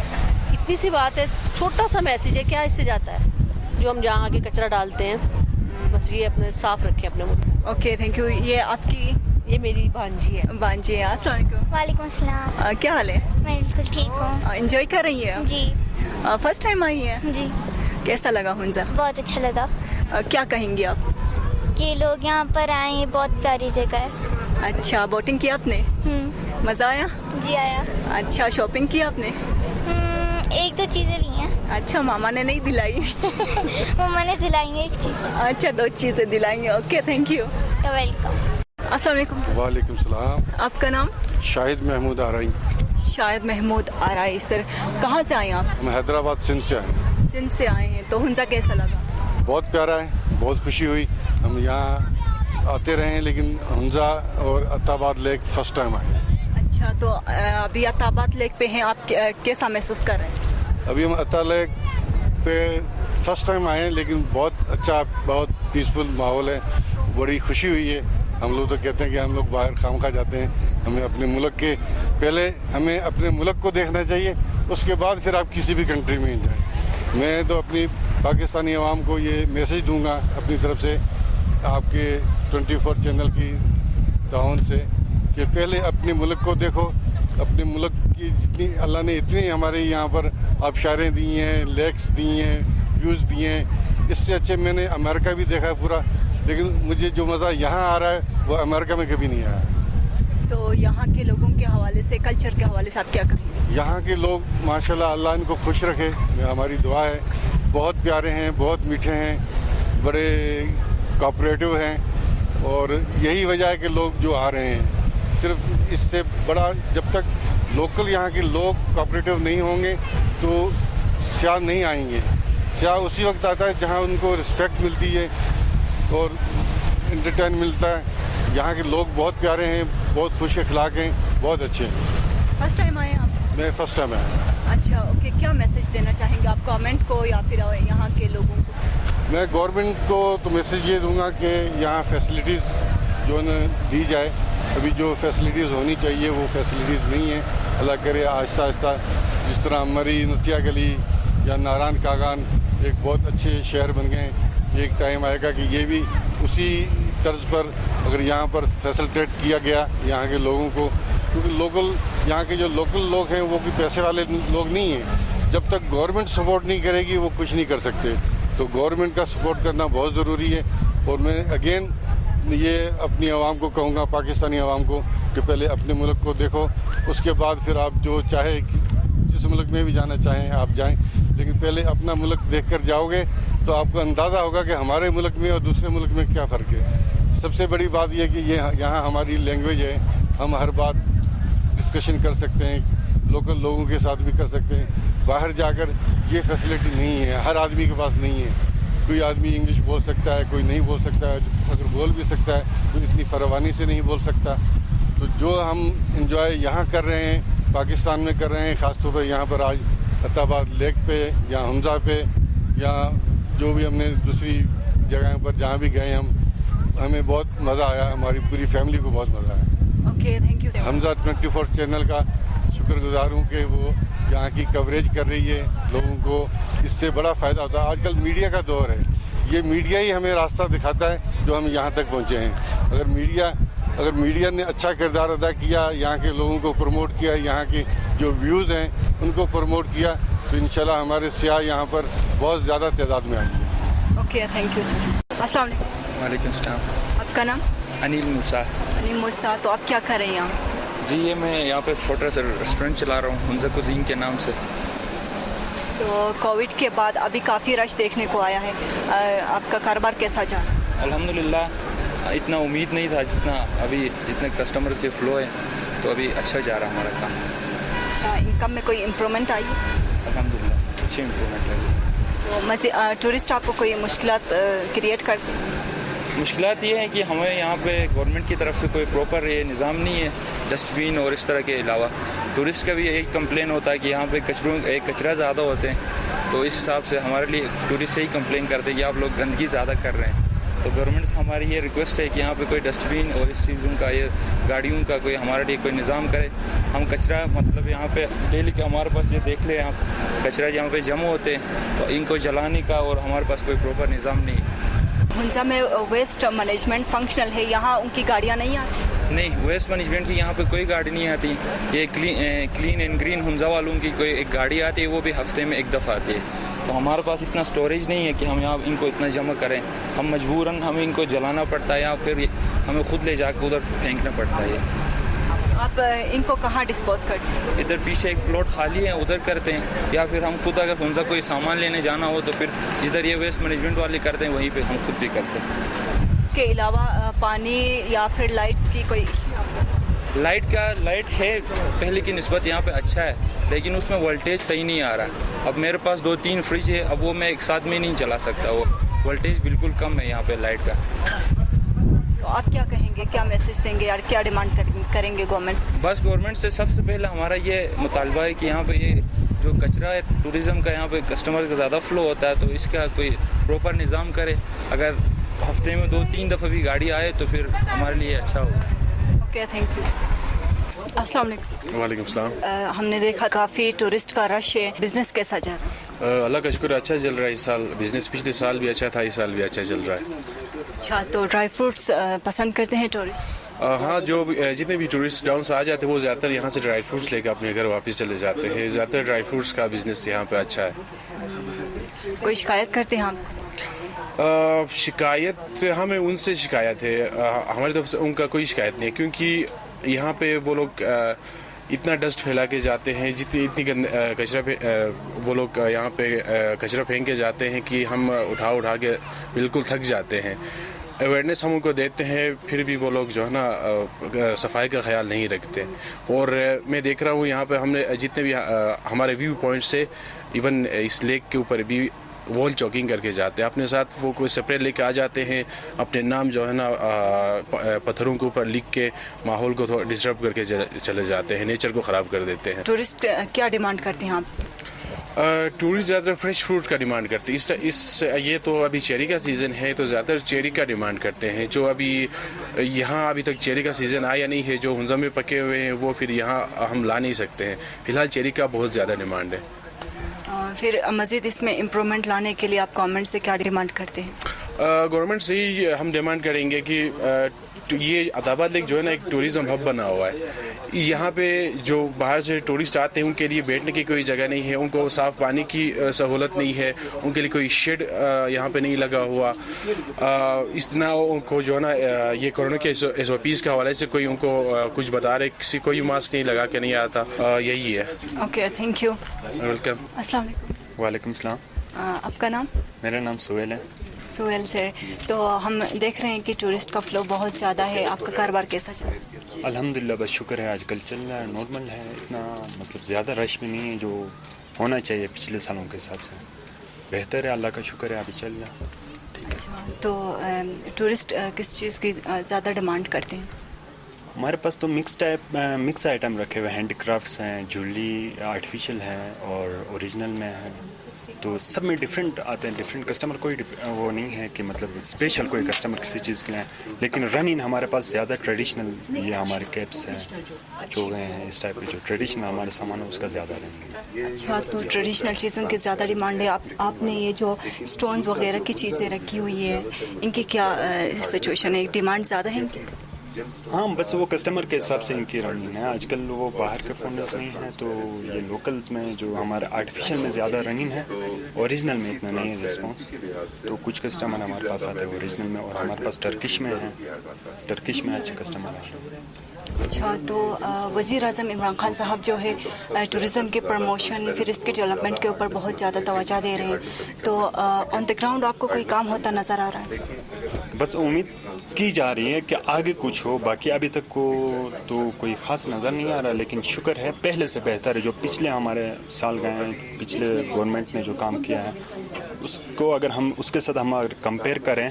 اتنی سی بات ہے, چھوٹا سا میسیج ہے, کیا اس سے جاتا ہے. جو ہم جہاں آگے کچرا ڈالتے ہیں, بس یہ اپنے صاف رکھیں اپنے ملک. Okay, thank you. یہ آپ کی؟ یہ میری بھانجی ہے. بھانجی ہے. السلام علیکم. وعلیکم السلام. کیا حال ہے؟ میں بالکل ٹھیک ہوں. انجوائے کر رہی ہیں؟ جی. فرسٹ ٹائم آئی ہیں؟ جی. کیسا لگا ہنزا؟ بہت اچھا لگا. کیا کہیں گے آپ؟ کہ لوگ یہاں پر آئیں, یہ بہت پیاری جگہ ہے. اچھا, بوٹنگ کی آپ نے؟ مزہ آیا؟ جی آیا. اچھا, شاپنگ کی آپ نے؟ ایک دو چیزیں لی ہیں. اچھا, ماما نے نہیں دلائی؟ ماما نے دلائیں گے ایک چیز. اچھا, 2 چیزیں دلائیں گے. Okay, thank you. ویلکم. السلام علیکم. وعلیکم السلام. آپ کا نام؟ شاہد محمود آرائی. شاہد محمود آرائی. سر, کہاں سے آئے ہیں آپ؟ ہم حیدرآباد سندھ سے آئے ہیں. سندھ سے آئے ہیں. تو ہنزا کیسا لگا؟ بہت پیارا ہے, بہت خوشی ہوئی. ہم یہاں آتے رہے ہیں لیکن ہنزا اور عطاباد لیک فرسٹ ٹائم آئے ہیں. اچھا, تو ابھی عطاباد لیک پہ ہیں آپ, کیسا محسوس کر رہے ہیں؟ ابھی ہم عطا لیک پہ فرسٹ ٹائم آئے ہیں لیکن بہت اچھا, بہت پیسفل ماحول ہے. بڑی خوشی ہوئی ہے. ہم لوگ تو کہتے ہیں کہ ہم لوگ باہر خامخواہ جاتے ہیں, ہمیں اپنے ملک کے پہلے ہمیں اپنے ملک کو دیکھنا چاہیے، اس کے بعد پھر آپ کسی بھی کنٹری میں جائیں. میں تو اپنی پاکستانی عوام کو یہ میسج دوں گا اپنی طرف سے، آپ کے 24 چینل کی تعاون سے، کہ پہلے اپنے ملک کو دیکھو. اپنے ملک کی جتنی اللہ نے اتنی ہمارے یہاں پر آبشاریں دی ہیں، لیکس دی ہیں، ویوز دیے ہیں، اس سے اچھے میں نے امریکہ بھی دیکھا ہے پورا، لیکن مجھے جو مزہ یہاں آ رہا ہے وہ امریکہ میں کبھی نہیں آیا. تو یہاں کے لوگوں کے حوالے سے، کلچر کے حوالے سے آپ کیا کہیں گے؟ یہاں کے لوگ ماشاءاللہ اللہ ان کو خوش رکھے، ہماری دعا ہے. بہت پیارے ہیں، بہت میٹھے ہیں، بڑے کوآپریٹو ہیں، اور یہی وجہ ہے کہ لوگ جو آ رہے ہیں. صرف اس سے بڑا، جب تک لوکل یہاں کے لوگ کوآپریٹو نہیں ہوں گے تو سیاح نہیں آئیں گے. سیاح اسی وقت آتا ہے جہاں ان کو رسپیکٹ ملتی ہے اور انٹرٹین ملتا ہے. یہاں کے لوگ بہت پیارے ہیں، بہت خوش اخلاق ہیں، بہت اچھے ہیں. فرسٹ ٹائم آئے آپ؟ میں فرسٹ ٹائم آیا. اچھا، اوکے. کیا میسج دینا چاہیں گے آپ گورنمنٹ کو یا پھر یہاں کے لوگوں کو؟ میں گورنمنٹ کو تو میسج یہ دوں گا کہ یہاں فیسلٹیز جو دی جائے. ابھی جو فیسلٹیز ہونی چاہیے وہ فیسلٹیز نہیں ہیں. اللہ کرے آہستہ آہستہ جس طرح مری نتیا گلی یا ناران کاغان ایک بہت اچھے شہر بن گئے ہیں، ایک ٹائم آئے گا کہ یہ بھی اسی طرز پر اگر یہاں پر فیسلٹیٹ کیا گیا یہاں کے لوگوں کو، کیونکہ یہاں کے جو لوکل لوگ ہیں وہ بھی پیسے والے لوگ نہیں ہیں. جب تک گورنمنٹ سپورٹ نہیں کرے گی وہ کچھ نہیں کر سکتے. تو گورنمنٹ کا سپورٹ کرنا بہت ضروری ہے. اور میں اگین یہ اپنی عوام کو کہوں گا، پاکستانی عوام کو، کہ پہلے اپنے ملک کو دیکھو، اس کے بعد پھر آپ جو چاہے جس ملک میں بھی جانا چاہیں آپ جائیں، لیکن پہلے اپنا ملک دیکھ کر جاؤ گے تو آپ کو اندازہ ہوگا کہ ہمارے ملک میں اور دوسرے ملک میں کیا فرق ہے. سب سے بڑی بات یہ کہ یہاں ہماری لینگویج ہے، ہم ہر بات ڈسکشن کر سکتے ہیں، لوکل لوگوں کے ساتھ بھی کر سکتے ہیں. باہر جا کر یہ فیسلٹی نہیں ہے، ہر آدمی کے پاس نہیں ہے. کوئی آدمی انگلش بول سکتا ہے، کوئی نہیں بول سکتا ہے، اگر بول بھی سکتا ہے تو اتنی فراوانی سے نہیں بول سکتا. تو جو ہم انجوائے یہاں کر رہے ہیں، پاکستان میں کر رہے ہیں، خاص طور پر یہاں پر آج عطاباد لیک پہ یا حمزہ پہ یا جو بھی ہم نے دوسری جگہوں پر جہاں بھی گئے ہمیں بہت مزہ آیا، ہماری پوری فیملی کو بہت مزہ آیا. Okay, thank you. Hamza 24 channel کا شکر گزار ہوں کہ وہ یہاں کی کوریج کر رہی ہے. لوگوں کو اس سے بڑا فائدہ ہوتا ہے. آج کل میڈیا کا دور ہے، یہ میڈیا ہی ہمیں راستہ دکھاتا ہے جو ہم یہاں تک پہنچے ہیں. اگر میڈیا نے اچھا کردار ادا کیا، یہاں کے لوگوں کو پروموٹ کیا، یہاں کے جو ویوز ہیں ان کو پروموٹ کیا، تو انشاءاللہ ہمارے سیاح یہاں پر بہت زیادہ تعداد میں آئیں گے. Okay, thank you sir. السلام علیکم. وعلیکم السلام. آپ کا نام؟ انیل موسیٰ. انیل موسیٰ. تو آپ کیا کر رہے ہیں یہاں؟ جی یہ میں یہاں پہ چھوٹا سا ریسٹورینٹ چلا رہا ہوں، حمزہ کوزین کے نام سے. تو کووڈ کے بعد ابھی کافی رش دیکھنے کو آیا ہے، آپ کا کاروبار کیسا جا رہا ہے؟ الحمدللہ اتنا امید نہیں تھا جتنے کسٹمرز کے فلو ہے، تو ابھی اچھا جا رہا ہمارا کام. اچھا، انکم میں کوئی امپرومنٹ آئی؟ الحمدللہ اچھی امپرومنٹ لگی. تو ٹورسٹ آپ کو کوئی مشکلات کریٹ کرتے ہیں؟ مشکلات یہ ہیں کہ ہمیں یہاں پہ گورنمنٹ کی طرف سے کوئی پراپر یہ نظام نہیں ہے، ڈسٹ بین اور اس طرح کے علاوہ. ٹورسٹ کا بھی یہی کمپلین ہوتا ہے کہ یہاں پہ کچرا زیادہ ہوتے ہیں، تو اس حساب سے ہمارے لیے ٹورسٹ سے ہی کمپلین کرتے ہیں کہ آپ لوگ گندگی زیادہ کر رہے ہیں. تو گورنمنٹ سے ہماری یہ ریکویسٹ ہے کہ یہاں پہ کوئی ڈسٹ بین اور اس چیزوں کا، یہ گاڑیوں کا کوئی ہمارے لیے کوئی نظام کرے. ہم کچرا مطلب یہاں پہ ڈیلی کا ہمارے پاس یہ دیکھ لیں آپ، کچرا یہاں پہ جمع ہوتے ہیں، تو ان کو جلانے کا اور ہمارے پاس کوئی پراپر نظام نہیں ہے. حمزہ میں ویسٹ مینجمنٹ فنکشنل ہے، یہاں ان کی گاڑیاں نہیں آتی؟ نہیں، ویسٹ مینجمنٹ کی یہاں پہ کوئی گاڑی نہیں آتی. یہ کلین اینڈ گرین حمزہ والوں کی کوئی ایک گاڑی آتی ہے، وہ بھی ہفتے میں ایک دفعہ آتی ہے. تو ہمارے پاس اتنا سٹوریج نہیں ہے کہ ہم یہاں ان کو اتنا جمع کریں. ہم مجبوراً ہمیں ان کو جلانا پڑتا ہے یا پھر ہمیں خود لے جا کے ادھر پھینکنا پڑتا ہے. آپ ان کو کہاں ڈسپوز کرتے ہیں؟ ادھر پیچھے ایک پلاٹ خالی ہے، ادھر کرتے ہیں، یا پھر ہم خود اگر حمزہ کوئی سامان لینے جانا ہو تو پھر جدھر یہ ویسٹ مینجمنٹ والے کرتے ہیں وہیں پہ ہم خود بھی کرتے ہیں. اس کے علاوہ پانی یا پھر لائٹ کی کوئی ایشو؟ لائٹ ہے پہلے کی نسبت یہاں پہ اچھا ہے، لیکن اس میں وولٹیج صحیح نہیں آ رہا. اب میرے پاس 2-3 فریج ہے، اب وہ میں ایک ساتھ میں نہیں چلا سکتا، وہ وولٹیج بالکل کم ہے یہاں پہ لائٹ کا. تو آپ کیا کہیں گے، کیا میسج دیں گے اور کیا ڈیمانڈ کریں گے گورنمنٹ سے؟ بس گورنمنٹ سے سب سے پہلے ہمارا یہ مطالبہ ہے کہ یہاں پہ یہ جو کچرا ہے ٹوریزم کا، یہاں پہ کسٹمر کا زیادہ فلو ہوتا ہے، تو اس کا کوئی پراپر نظام کرے. اگر ہفتے میں 2-3 دفعہ بھی گاڑی آئے تو پھر ہمارے لیے اچھا ہوگا. Okay, thank you. अस्सलाम वालेकुम। वालेकुम सलाम। हमने देखा काफ़ी टूरिस्ट का रश है, बिजनेस कैसा जा रहा है? अल्लाह का शुक्र अच्छा चल रहा है इस साल। बिजनेस पिछले साल भी अच्छा था, इस साल भी अच्छा चल रहा है। अच्छा, तो ड्राई फ्रूट्स पसंद करते हैं टूरिस्ट? हाँ, जो जितने भी टूरिस्ट टाउन से आ जाते हैं वो ज़्यादातर यहाँ से ड्राई फ्रूट्स लेकर अपने घर वापस चले जाते हैं। ज़्यादातर ड्राई फ्रूट्स का बिजनेस यहाँ पे अच्छा है। कोई शिकायत करते हैं हम? शिकायत हमें उनसे शिकायत है, हमारी तरफ से उनका कोई शिकायत नहीं है, क्योंकि यहाँ पे वो लोग इतना डस्ट फैला के जाते हैं, इतनी कचरा वो लोग यहाँ पे कचरा फेंक के जाते हैं कि हम उठा के बिल्कुल थक जाते हैं। अवेयरनेस हम उनको देते हैं, फिर भी वो लोग जो है ना सफाई का ख्याल नहीं रखते। और मैं देख रहा हूँ यहाँ पे हमने जितने भी हमारे व्यू पॉइंट से इवन इस लेक के ऊपर भी वॉल चॉकिंग करके जाते हैं, अपने साथ वो कोई स्प्रे लेके आ जाते हैं, अपने नाम जो है ना पत्थरों के ऊपर लिख के माहौल को थोड़ा डिस्टर्ब करके चले जाते हैं, नेचर को ख़राब कर देते हैं। टूरिस्ट क्या डिमांड करते हैं आपसे? टूरिस्ट ज़्यादातर फ्रेश फ्रूट का डिमांड करते हैं। ये तो अभी चेरी का सीज़न है, तो ज़्यादातर चेरी का डिमांड करते हैं। जो अभी यहाँ अभी तक चेरी का सीज़न आया नहीं है, जो हुंजा में पके हुए हैं वो फिर यहाँ हम ला नहीं सकते हैं। फ़िलहाल चेरी का बहुत ज़्यादा डिमांड है। फिर मज़ीद इसमें इम्प्रूवमेंट लाने के लिए आप गवर्नमेंट से क्या डिमांड करते हैं? गवर्नमेंट से ही हम डिमांड करेंगे कि ये अताबाद लेक जो है ना एक टूरिज़म हब बना हुआ है। यहाँ पे जो बाहर से टूरिस्ट आते हैं उनके लिए बैठने की कोई जगह नहीं है, उनको साफ़ पानी की सहूलत नहीं है, उनके लिए कोई शेड यहाँ पे नहीं लगा हुआ। इस तरह उनको जो है ना ये कोरोना के SOPs के हवाले से कोई उनको कुछ बता रहे, किसी कोई मास्क नहीं लगा के नहीं आता, यही है। Okay, thank you. वेलकम। अस्सलाम वालेकुम। वालेकुम सलाम। आपका नाम? मेरा नाम सोहेल है। सोहेल सर, तो हम देख रहे हैं कि टूरिस्ट का फ्लो बहुत ज़्यादा है, आपका कारोबार कैसा चल रहा है? अल्हम्दुलिल्लाह, बस शुक्र है, आजकल चल रहा है, नॉर्मल है, इतना मतलब ज़्यादा रश में नहीं है जो होना चाहिए पिछले सालों के हिसाब से। बेहतर है, अल्लाह का शुक्र है, अभी चल रहा है। ठीक है। अच्छा, तो टूरिस्ट किस चीज़ की ज़्यादा डिमांड करते हैं? हमारे पास तो मिक्स आइटम रखे हुए हैं, हैंडीक्राफ्ट्स हैं, ज्वेलरी आर्टिफिशियल है और ओरिजिनल में है, तो सब में डिफरेंट आते हैं। डिफरेंट कस्टमर कोई वो नहीं है कि मतलब स्पेशल कोई कस्टमर किसी चीज़ के लिए, लेकिन रनिंग हमारे पास ज़्यादा ट्रेडिशनल ये हमारे कैप्स हैं जो गए हैं, इस टाइप के जो ट्रेडिशनल हमारे सामान है उसका ज़्यादा रनिंग है। अच्छा, तो ट्रेडिशनल चीज़ों की ज़्यादा डिमांड है। आपने ये जो स्टोन्स वगैरह की चीज़ें रखी हुई है, इनकी क्या सिचुएशन है, डिमांड ज़्यादा है इनकी? हाँ, बस वो कस्टमर के हिसाब से इनकी रनिंग है। आजकल वो बाहर के फोनर्स नहीं हैं, तो ये लोकल्स में जो हमारे आर्टिफिशियल में ज़्यादा रनिंग है, ओरिजिनल में इतना नहीं है रिस्पॉन्स। तो कुछ कस्टमर हमारे पास आते हैं ओरिजिनल में, और हमारे पास टर्किश में है, टर्किश में अच्छे कस्टमर हैं। अच्छा, तो वज़ीर आज़म इमरान खान साहब जो है टूरिज़म के प्रमोशन फिर इसके डेवलपमेंट के ऊपर बहुत ज़्यादा तवज्जो दे रहे हैं, तो ऑन द ग्राउंड आपको कोई काम होता नज़र आ रहा है? बस उम्मीद की जा रही है कि आगे कुछ हो, बाकी अभी तक को तो कोई ख़ास नज़र नहीं आ रहा, लेकिन शुक्र है पहले से बेहतर है। जो पिछले हमारे साल गए हैं, पिछले गवर्नमेंट ने जो काम किया है उसको अगर हम उसके साथ हम अगर कंपेयर करें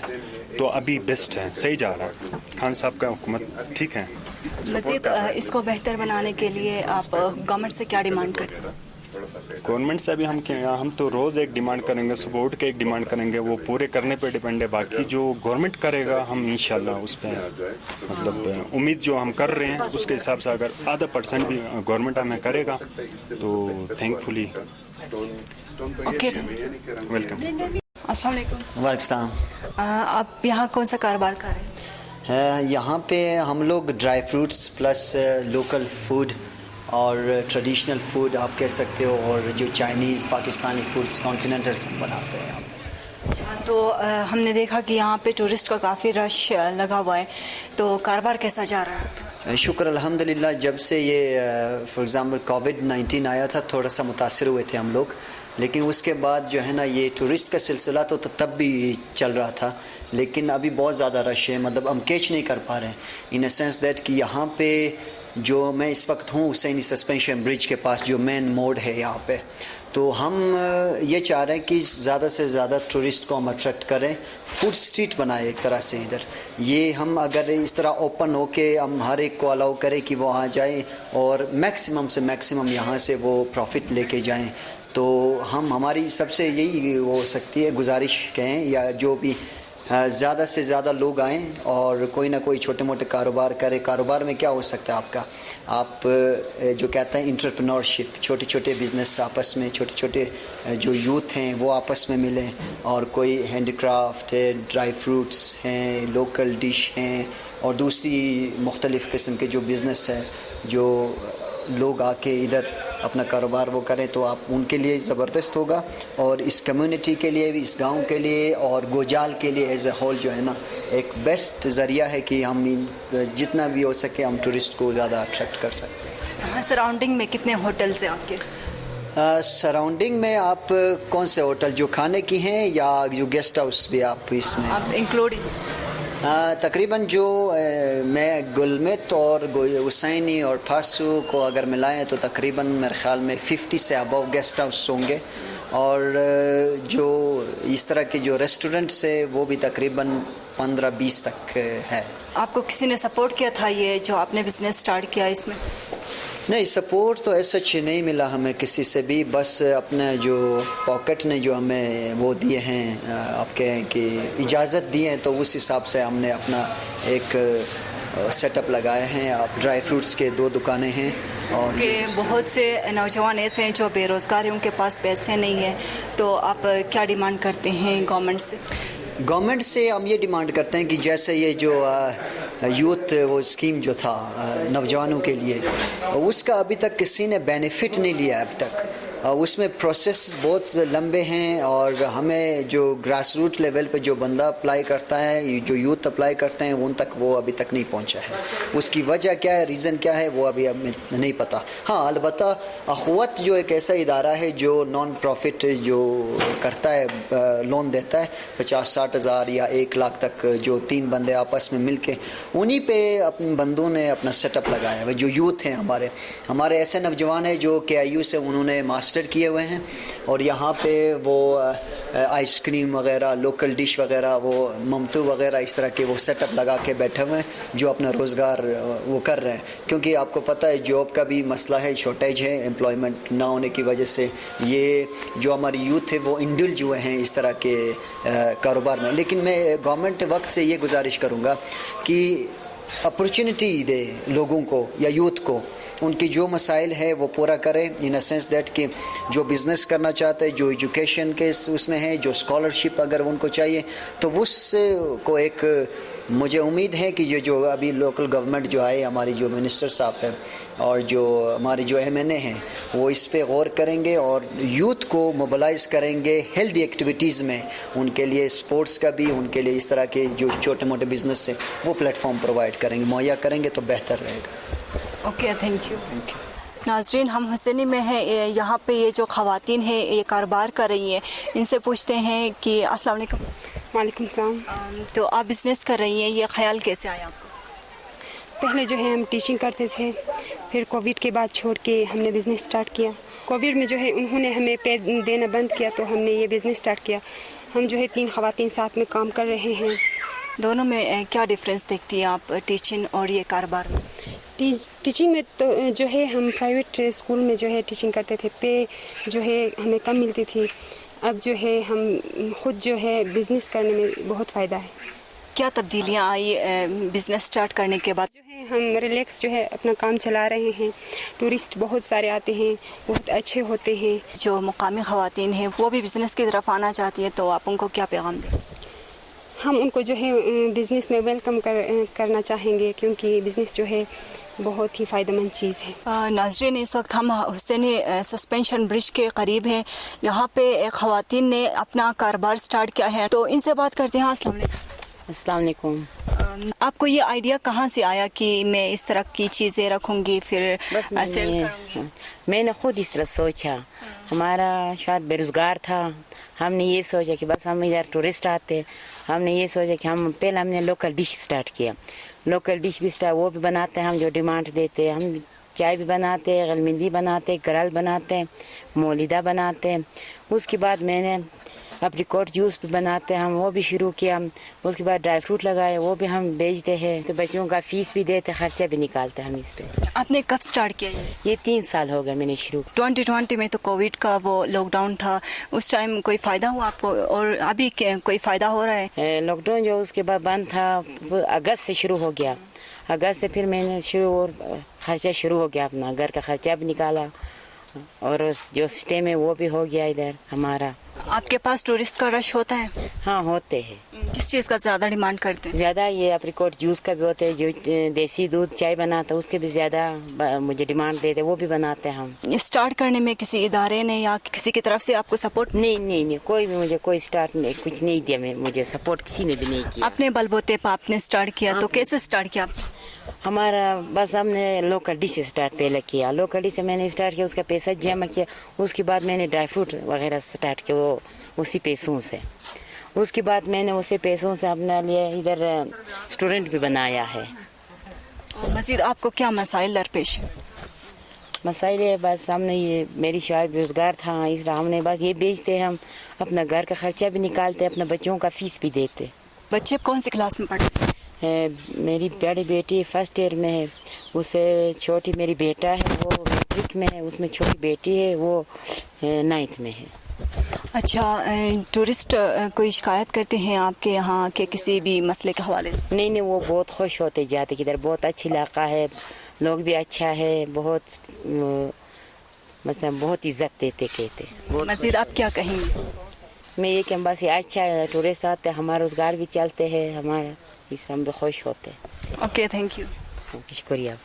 तो अभी बेस्ट है, सही जा रहा है। खान साहब का हुकूमत ठीक है। मज़ीद इसको बेहतर बनाने के लिए आप गवर्नमेंट से क्या डिमांड करते हैं? गवर्नमेंट से अभी हम तो रोज़ एक डिमांड करेंगे, सुबह उठ के एक डिमांड करेंगे, वो पूरे करने पे डिपेंड है। बाकी जो गवर्नमेंट करेगा हम इंशाल्लाह उस पर मतलब उम्मीद जो हम कर रहे हैं उसके हिसाब से अगर आधा % भी गवर्नमेंट हमें करेगा तो थैंकफुली। Okay, welcome. अस्सलाम वालेकुम। वालेकुम। आप यहाँ कौन सा कारोबार कर रहे हैं? यहाँ पे हम लोग dry fruits plus local food और ट्रेडिशनल फूड आप कह सकते हो, और जो चाइनीज़ पाकिस्तानी फूड्स कॉन्टिनेंटल सब बनाते हैं यहाँ पे। अच्छा, तो हमने देखा कि यहाँ पे टूरिस्ट का काफ़ी रश लगा हुआ है, तो कारोबार कैसा जा रहा है? शुक्र अल्हम्दुलिल्लाह, जब से ये फॉर एग्ज़ाम्पल कोविड-19 आया था थोड़ा सा मुतासर हुए थे हम लोग, लेकिन उसके बाद जो है ना ये टूरिस्ट का सिलसिला तो तब भी चल रहा था, लेकिन अभी बहुत ज़्यादा रश है, मतलब हम कैच नहीं कर पा रहे हैं इन अ सेंस दैट कि यहाँ पे जो मैं इस वक्त हूँ हुसैनी सस्पेंशन ब्रिज के पास जो मेन मोड है यहाँ पे, तो हम ये चाह रहे हैं कि ज़्यादा से ज़्यादा टूरिस्ट को हम अट्रैक्ट करें, फूड स्ट्रीट बनाए एक तरह से इधर। ये हम अगर इस तरह ओपन हो के हम हर एक को अलाउ करें कि वो आ जाए और मैक्सिमम से मैक्सिमम यहाँ से वो प्रॉफिट लेके जाएं, तो हम हमारी सबसे यही हो सकती है गुजारिश कहें या जो भी ज़्यादा से ज़्यादा लोग आएँ और कोई ना कोई छोटे मोटे कारोबार करें. कारोबार में क्या हो सकता है आपका, आप जो कहते हैं इंटरप्रेन्योरशिप, छोटे छोटे बिजनेस आपस में, छोटे छोटे जो यूथ हैं वो आपस में मिलें, और कोई हैंडीक्राफ्ट है, ड्राई फ्रूट्स हैं, लोकल डिश हैं, और दूसरी मुख्तलिफ़ किस्म के जो बिज़नेस है, जो लोग आके इधर अपना कारोबार वो करें, तो आप उनके लिए ज़बरदस्त होगा. और इस कम्युनिटी के लिए भी, इस गांव के लिए और गोजाल के लिए एज ए होल जो है ना, एक बेस्ट ज़रिया है कि हम जितना भी हो सके हम टूरिस्ट को ज़्यादा अट्रैक्ट कर सकते हैं. सराउंडिंग में कितने होटल्स हैं आपके? सराउंडिंग में आप कौन से होटल, जो खाने की हैं या जो गेस्ट हाउस भी आप इसमें आप इंक्लूडिंग? तकरीबन जो मैं गुलमित और हुसैनी और फासू को अगर मिलाएं तो तकरीबन मेरे ख्याल में 50 से अबव गेस्ट हाउस होंगे, और जो इस तरह के जो रेस्टोरेंट्स है वो भी तकरीबन 15-20 तक है. आपको किसी ने सपोर्ट किया था ये जो आपने बिजनेस स्टार्ट किया इसमें? नहीं, सपोर्ट तो ऐसा अच्छी नहीं मिला हमें किसी से भी, बस अपने जो पॉकेट ने जो हमें वो दिए हैं, आप कहें कि इजाज़त दी है, तो उस हिसाब से हमने अपना एक सेटअप लगाए हैं. आप ड्राई फ्रूट्स के 2 दुकानें हैं, और बहुत से नौजवान ऐसे हैं जो बेरोज़गार हैं, उनके पास पैसे नहीं हैं, तो आप क्या डिमांड करते हैं गवर्नमेंट से? गवर्नमेंट से हम ये डिमांड करते हैं कि जैसे ये जो यूथ वो स्कीम जो था नौजवानों के लिए, उसका अभी तक किसी ने बेनिफिट नहीं लिया अब तक. उसमें प्रोसेस बहुत लंबे हैं, और हमें जो ग्रास रूट लेवल पे जो बंदा अप्लाई करता है, जो यूथ अप्लाई करते हैं, उन तक वो अभी तक नहीं पहुंचा है. उसकी वजह क्या है, रीज़न क्या है, वो अभी हमें नहीं पता. हाँ, अलबत्ता अखवत जो एक ऐसा इदारा है जो नॉन प्रॉफिट जो करता है, लोन देता है 50-60 हज़ार या 1 लाख तक, जो 3 बंदे आपस में मिल के, उन्हीं पे अपने बंदों ने अपना सेटअप लगाया है. जो यूथ हैं हमारे ऐसे नौजवान हैं जो KIU से उन्होंने मास्टर किए हुए हैं, और यहाँ पे वो आइसक्रीम वगैरह, लोकल डिश वगैरह, वो ममतू वगैरह, इस तरह के वो सेटअप लगा के बैठे हुए हैं, जो अपना रोज़गार वो कर रहे हैं. क्योंकि आपको पता है जॉब का भी मसला है, शॉर्टेज है, एम्प्लॉयमेंट ना होने की वजह से ये जो हमारी यूथ है वो इंडल्ज हुए हैं इस तरह के कारोबार में. लेकिन मैं गवर्नमेंट वक्त से ये गुजारिश करूँगा कि अपॉर्चुनिटी दे लोगों को या यूथ को, उनकी जो मसाइल है वो पूरा करें, इन अ सेंस दैट कि जो बिज़नेस करना चाहते हैं, जो एजुकेशन के उसमें है, जो स्कॉलरशिप अगर उनको चाहिए, तो उसको एक मुझे उम्मीद है कि जो अभी लोकल गवर्नमेंट जो आए, हमारी जो मिनिस्टर साहब हैं और जो हमारे जो MNA हैं, वो इस पे गौर करेंगे और यूथ को मोबिलाइज़ करेंगे हेल्दी एक्टिविटीज़ में. उनके लिए स्पोर्ट्स का भी, उनके लिए इस तरह के जो छोटे मोटे बिज़नेस है वो प्लेटफॉर्म प्रोवाइड करेंगे, मुहैया करेंगे, तो बेहतर रहेगा. Okay, thank you. नाजरीन, हम हुसैनी में हैं. यहाँ पे ये जो ख़वातीन हैं ये कारोबार कर रही हैं, इनसे पूछते हैं कि अस्सलाम वालेकुम. वालेकुम सलाम. तो आप बिज़नेस कर रही हैं, ये ख्याल कैसे आया आपको? पहले जो है हम टीचिंग करते थे, फिर कोविड के बाद छोड़ के हमने बिज़नेस स्टार्ट किया. कोविड में जो है उन्होंने हमें पे देना बंद किया, तो हमने ये बिज़नेस स्टार्ट किया. हम जो है 3 ख़वातीन साथ में काम कर रहे हैं. दोनों में क्या डिफरेंस देखती हैं आप, टीचिंग और ये कारोबार में? टीचिंग में तो जो है हम प्राइवेट स्कूल में जो है टीचिंग करते थे, पे जो है हमें कम मिलती थी. अब जो है हम खुद जो है बिज़नेस करने में बहुत फ़ायदा है. क्या तब्दीलियाँ आई बिज़नेस स्टार्ट करने के बाद? जो है हम रिलैक्स जो है अपना काम चला रहे हैं. टूरिस्ट बहुत सारे आते हैं, बहुत अच्छे होते हैं. जो मुकामी ख़वातीन हैं वो भी बिज़नेस की तरफ आना चाहती हैं, तो आप उनको क्या पैगाम दें? हम उनको जो है बिज़नेस में वेलकम करना चाहेंगे, क्योंकि बिज़नेस जो है बहुत ही फ़ायदेमंद चीज़ है. नाज़रीन, इस वक्त हम हुसैनी सस्पेंशन ब्रिज के करीब हैं. यहाँ पे ख़वातीन ने अपना कारोबार स्टार्ट किया है, तो इनसे बात करते हैं. अस्सलाम वालेकुम. आपको ये आइडिया कहाँ से आया कि मैं इस तरह की चीज़ें रखूँगी, फिर सेल करूँगी? मैंने खुद इस तरह सोचा. हमारा शायद बेरोज़गार था, हमने ये सोचा कि बस हम इधर टूरिस्ट आते, हमने ये सोचा कि हमने लोकल डिश स्टार्ट किया. लोकल डिश भी वो भी बनाते हैं हम जो डिमांड देते हैं. हम चाय भी बनाते हैं, गलमिंदी बनाते हैं, गरल बनाते हैं, मौलिदा बनाते हैं. उसके बाद मैंने एप्रिकॉट जूस भी बनाते हैं हम, वो भी शुरू किया। उसके बाद ड्राई फ्रूट लगाए, वो भी हम बेचते हैं। तो बच्चों का फीस भी देते, खर्चा भी निकालते हैं हम इस पे। आपने कब स्टार्ट किया ये 3 साल हो गए मैंने शुरू। 2020 में तो कोविड का वो लॉकडाउन था, उस टाइम कोई फ़ायदा हुआ आपको और अभी कोई फ़ायदा हो रहा है? लॉकडाउन जो उसके बाद बंद था, अगस्त से शुरू हो गया। अगस्त से फिर मैंने और खर्चा शुरू हो गया, अपना घर का खर्चा भी निकाला और जो सिस्टम है वो भी हो गया इधर हमारा। आपके पास टूरिस्ट का रश होता है? हाँ होते हैं। किस चीज़ का ज़्यादा डिमांड करते हैं? ज़्यादा ये एप्रिकॉट जूस का भी होता है, जो देसी दूध चाय बनाता है उसके भी ज़्यादा मुझे डिमांड देते, वो भी बनाते हैं हम। स्टार्ट करने में किसी इदारे ने या किसी की तरफ से आपको सपोर्ट? नहीं, कोई भी मुझे कोई स्टार्ट नहीं, कुछ नहीं दिया, मुझे सपोर्ट किसी ने भी नहीं किया। अपने बलबूते पर आपने स्टार्ट किया, तो कैसे स्टार्ट किया? हमारा बस हमने लोकल डिश स्टार्ट पहले किया, लोकल डिश से मैंने स्टार्ट किया, उसका पैसा जमा किया। उसके बाद मैंने ड्राई फ्रूट वगैरह स्टार्ट किया, वो उसी पैसों से। उसके बाद मैंने उसी पैसों से अपने लिए इधर स्टूडेंट भी बनाया है। मज़ीद आपको क्या मसाइल दरपेश? मसाइल है बस हमने ये, मेरी शायद बेरोजगार था, इस हमने बस ये बेचते, हम अपना घर का खर्चा भी निकालते, अपने बच्चों का फीस भी देते। बच्चे कौन सी क्लास में पढ़ते हैं? मेरी बड़ी बेटी फर्स्ट ईयर में है, उससे छोटी मेरी बेटा है वो मैट्रिक में है, उसमें छोटी बेटी है वो 9th में है। अच्छा, टूरिस्ट कोई शिकायत करते हैं आपके यहाँ के किसी भी मसले के हवाले से? नहीं, वो बहुत खुश होते जाते कि इधर बहुत अच्छा इलाका है, लोग भी अच्छा है, बहुत मतलब बहुत इज्जत देते कहते। मज़ीद आप क्या कहेंगे? मैं ये कि बस अच्छा है, टूरिस्ट आते हैं, हमारा रोजगार भी चलते हैं, हमारा इससे हम भी खुश होते हैं। Okay, thank you. शुक्रिया।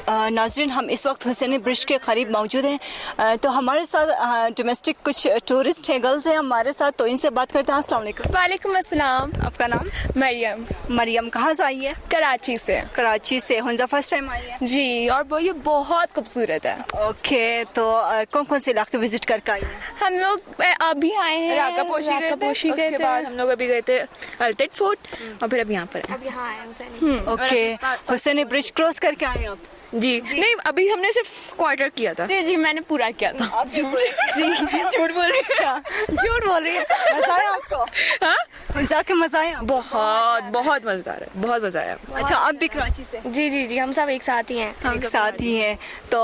नाज़रीन, हम इस वक्त हुसैनी ब्रिज के करीब मौजूद हैं, तो हमारे साथ डोमेस्टिक कुछ टूरिस्ट हैं, गर्ल्स हैं हमारे साथ, तो इनसे बात करते हैं। अस्सलाम वालेकुम। वालेकुम अस्सलाम। आपका नाम? मरियम। मरियम कहाँ से आई है? कराची से। कराची से। हुंजा फर्स्ट टाइम आई है? जी, और वो ये बहुत खूबसूरत है। ओके, तो कौन कौन से इलाके विजिट करके आई हैं? हम लोग अभी आए हैं, राकापोशी गए थे, उसके बाद हम लोग अभी गए थे अल्टेट फोर्ट और फिर अब यहाँ पर अब यहाँ आए Husaini. Okay, Husaini bridge cross करके आए आप? जी नहीं, अभी हमने सिर्फ क्वार्टर किया था। जी मैंने पूरा किया था। आप झूठ बोल रही है? झूठ बोल रही है। मजा आया आपको? हाँ, जाके मजा आया? बहुत मजेदार है, बहुत मजा आया। अच्छा, आप भी कराची से? जी, हम सब एक साथ ही हैं। एक साथ ही हैं, तो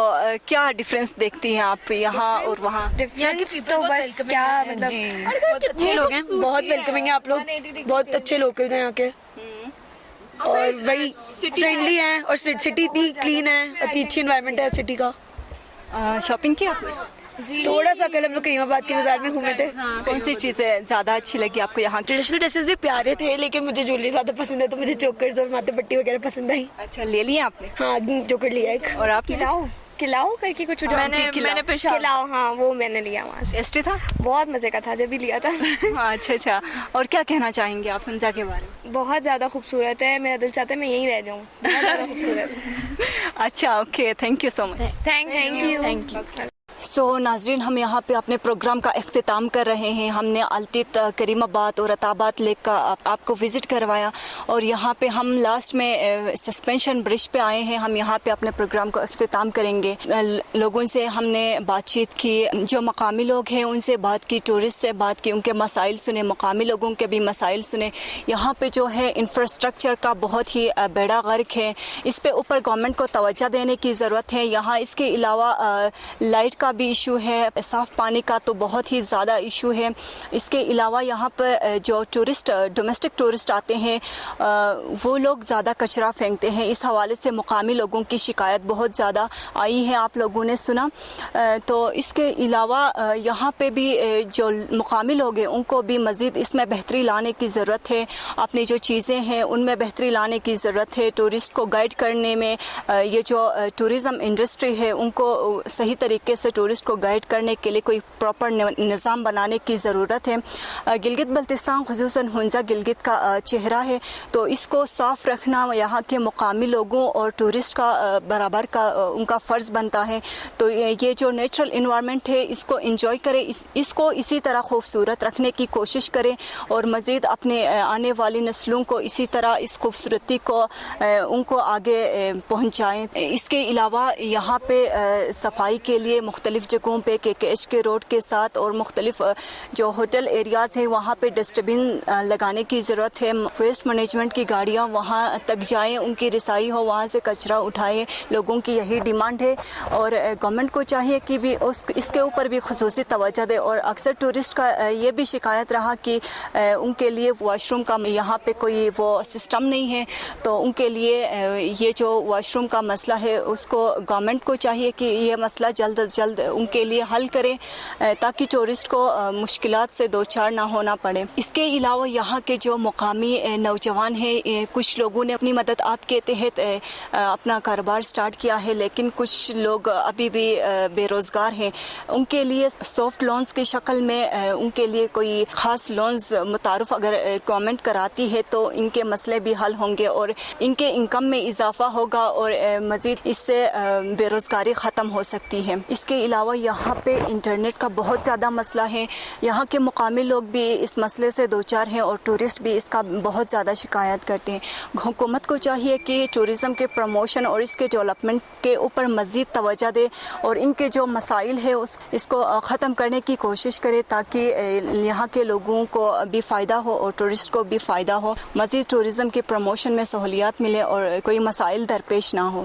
क्या डिफरेंस देखती हैं आप यहाँ और वहाँ? डिफरेंस तो बस क्या मतलब, बहुत अच्छे लोग हैं, बहुत वेलकमिंग है आप लोग, बहुत अच्छे लोकल्स हैं यहाँ के, और वही फ्रेंडली हैं, और सिटी इतनी क्लीन है, इतनी अच्छी एनवायरनमेंट है सिटी का। शॉपिंग की आपने? थोड़ा सा कल हम लोग करीमाबाद के बाजार में घूमे थे। कौन सी चीज़ें ज़्यादा अच्छी लगी आपको यहाँ? ट्रेडिशनल ड्रेसेस भी प्यारे थे, लेकिन मुझे ज्वेलरी ज़्यादा पसंद है, तो मुझे चोकर्स और माथे पट्टी वगैरह पसंद आई। अच्छा, ले लिया आपने? हाँ, चोकर लिया एक। और आपने? खिलाओ करके कुछ मैंने पेशाब खिलाओ, हाँ वो मैंने लिया वहाँ से। टेस्टी था? बहुत मजे का था जब भी लिया था। अच्छा, और क्या कहना चाहेंगे आप हुंजा के बारे में? बहुत ज़्यादा खूबसूरत है, मेरा दिल चाहता है मैं यहीं रह जाऊँ, बहुत ज़्यादा खूबसूरत है। अच्छा, okay, thank you so much. Thank you. So नाजरीन, हम यहाँ पे अपने प्रोग्राम का अख्तिताम कर रहे हैं। हमने अल्तित, करीमाबाद और अताबाद लेक का आपको विज़िट करवाया, और यहाँ पे हम लास्ट में सस्पेंशन ब्रिज पे आए हैं। हम यहाँ पे अपने प्रोग्राम को अख्तिताम करेंगे। लोगों से हमने बातचीत की, जो मकामी लोग हैं उनसे बात की, टूरिस्ट से बात की, उनके मसाइल सुने, मकामी लोगों के भी मसाइल सुने। यहाँ पे जो है इंफ्रास्ट्रक्चर का बहुत ही बेड़ा गर्क है, इस पे ऊपर गवर्नमेंट को तवज्जो देने की ज़रूरत है। यहाँ इसके अलावा लाइट का भी इशू है, साफ़ पानी का तो बहुत ही ज़्यादा इशू है। इसके अलावा यहाँ पर जो टूरिस्ट, डोमेस्टिक टूरिस्ट आते हैं, वो लोग ज़्यादा कचरा फेंकते हैं। इस हवाले से मुकामी लोगों की शिकायत बहुत ज़्यादा आई है, आप लोगों ने सुना। तो इसके अलावा यहाँ पे भी जो मुकामी लोग हैं उनको भी मज़ीद इसमें बेहतरी लाने की ज़रूरत है। अपनी जो चीज़ें हैं उनमें बेहतरी लाने की ज़रूरत है। टूरिस्ट को गाइड करने में, ये जो टूरिज़म इंडस्ट्री है उनको सही तरीके से टूरिस्ट को गाइड करने के लिए कोई प्रॉपर निज़ाम बनाने की ज़रूरत है। गिलगित बल्तिस्तान, खुसूसन हुंजा गिलगित का चेहरा है, तो इसको साफ़ रखना यहाँ के मुकामी लोगों और टूरिस्ट का बराबर का उनका फ़र्ज़ बनता है। तो ये जो नेचुरल इन्वायरमेंट है इसको इंजॉय करें, इसको इसी तरह खूबसूरत रखने की कोशिश करें, और मज़ीद अपने आने वाली नस्लों को इसी तरह इस खूबसूरती को उनको आगे पहुँचाएँ। इसके अलावा यहाँ पे सफाई के लिए मुख्तलिफ मुख्तलिफ जगहों पे KKHK रोड के साथ और मुख्तलिफ जो होटल एरियाज़ हैं वहाँ पे डस्टबिन लगाने की ज़रूरत है। वेस्ट मैनेजमेंट की गाड़ियाँ वहाँ तक जाएँ, उनकी रिसाई हो, वहाँ से कचरा उठाएँ, लोगों की यही डिमांड है। और गवर्नमेंट को चाहिए कि भी इसके ऊपर भी खुसूसी तवज्जो दे। और अक्सर टूरिस्ट का ये भी शिकायत रहा कि उनके लिए वॉशरूम का यहाँ पे कोई वो सिस्टम नहीं है, तो उनके लिए ये जो वॉशरूम का मसला है उसको गवर्नमेंट को चाहिए कि ये मसला जल्द अज जल्द उनके लिए हल करें ताकि टूरिस्ट को मुश्किलात से दो चार ना होना पड़े। इसके अलावा यहाँ के जो मुकामी नौजवान हैं, कुछ लोगों ने अपनी मदद आप के तहत अपना कारोबार स्टार्ट किया है, लेकिन कुछ लोग अभी भी बेरोज़गार हैं। उनके लिए सॉफ्ट लोन्स की शक्ल में उनके लिए कोई ख़ास लोन्स मुतारुफ अगर गवर्नमेंट कराती है तो इनके मसले भी हल होंगे और इनके इनकम में इजाफा होगा और मज़ीद इससे बेरोज़गारी ख़त्म हो सकती है। इसके अलावा यहाँ पे इंटरनेट का बहुत ज़्यादा मसला है। यहाँ के मुकामी लोग भी इस मसले से दो चार हैं और टूरिस्ट भी इसका बहुत ज़्यादा शिकायत करते हैं। हुकूमत को चाहिए कि टूरिज़म के प्रमोशन और इसके डेवलपमेंट के ऊपर मज़ीद तवज्जो दे और इनके जो मसाइल है इसको ख़त्म करने की कोशिश करे ताकि यहाँ के लोगों को भी फ़ायदा हो और टूरिस्ट को भी फ़ायदा हो, मज़ीद टूरिज़म के प्रमोशन में सहूलियात मिले और कोई मसाइल दरपेश ना हो।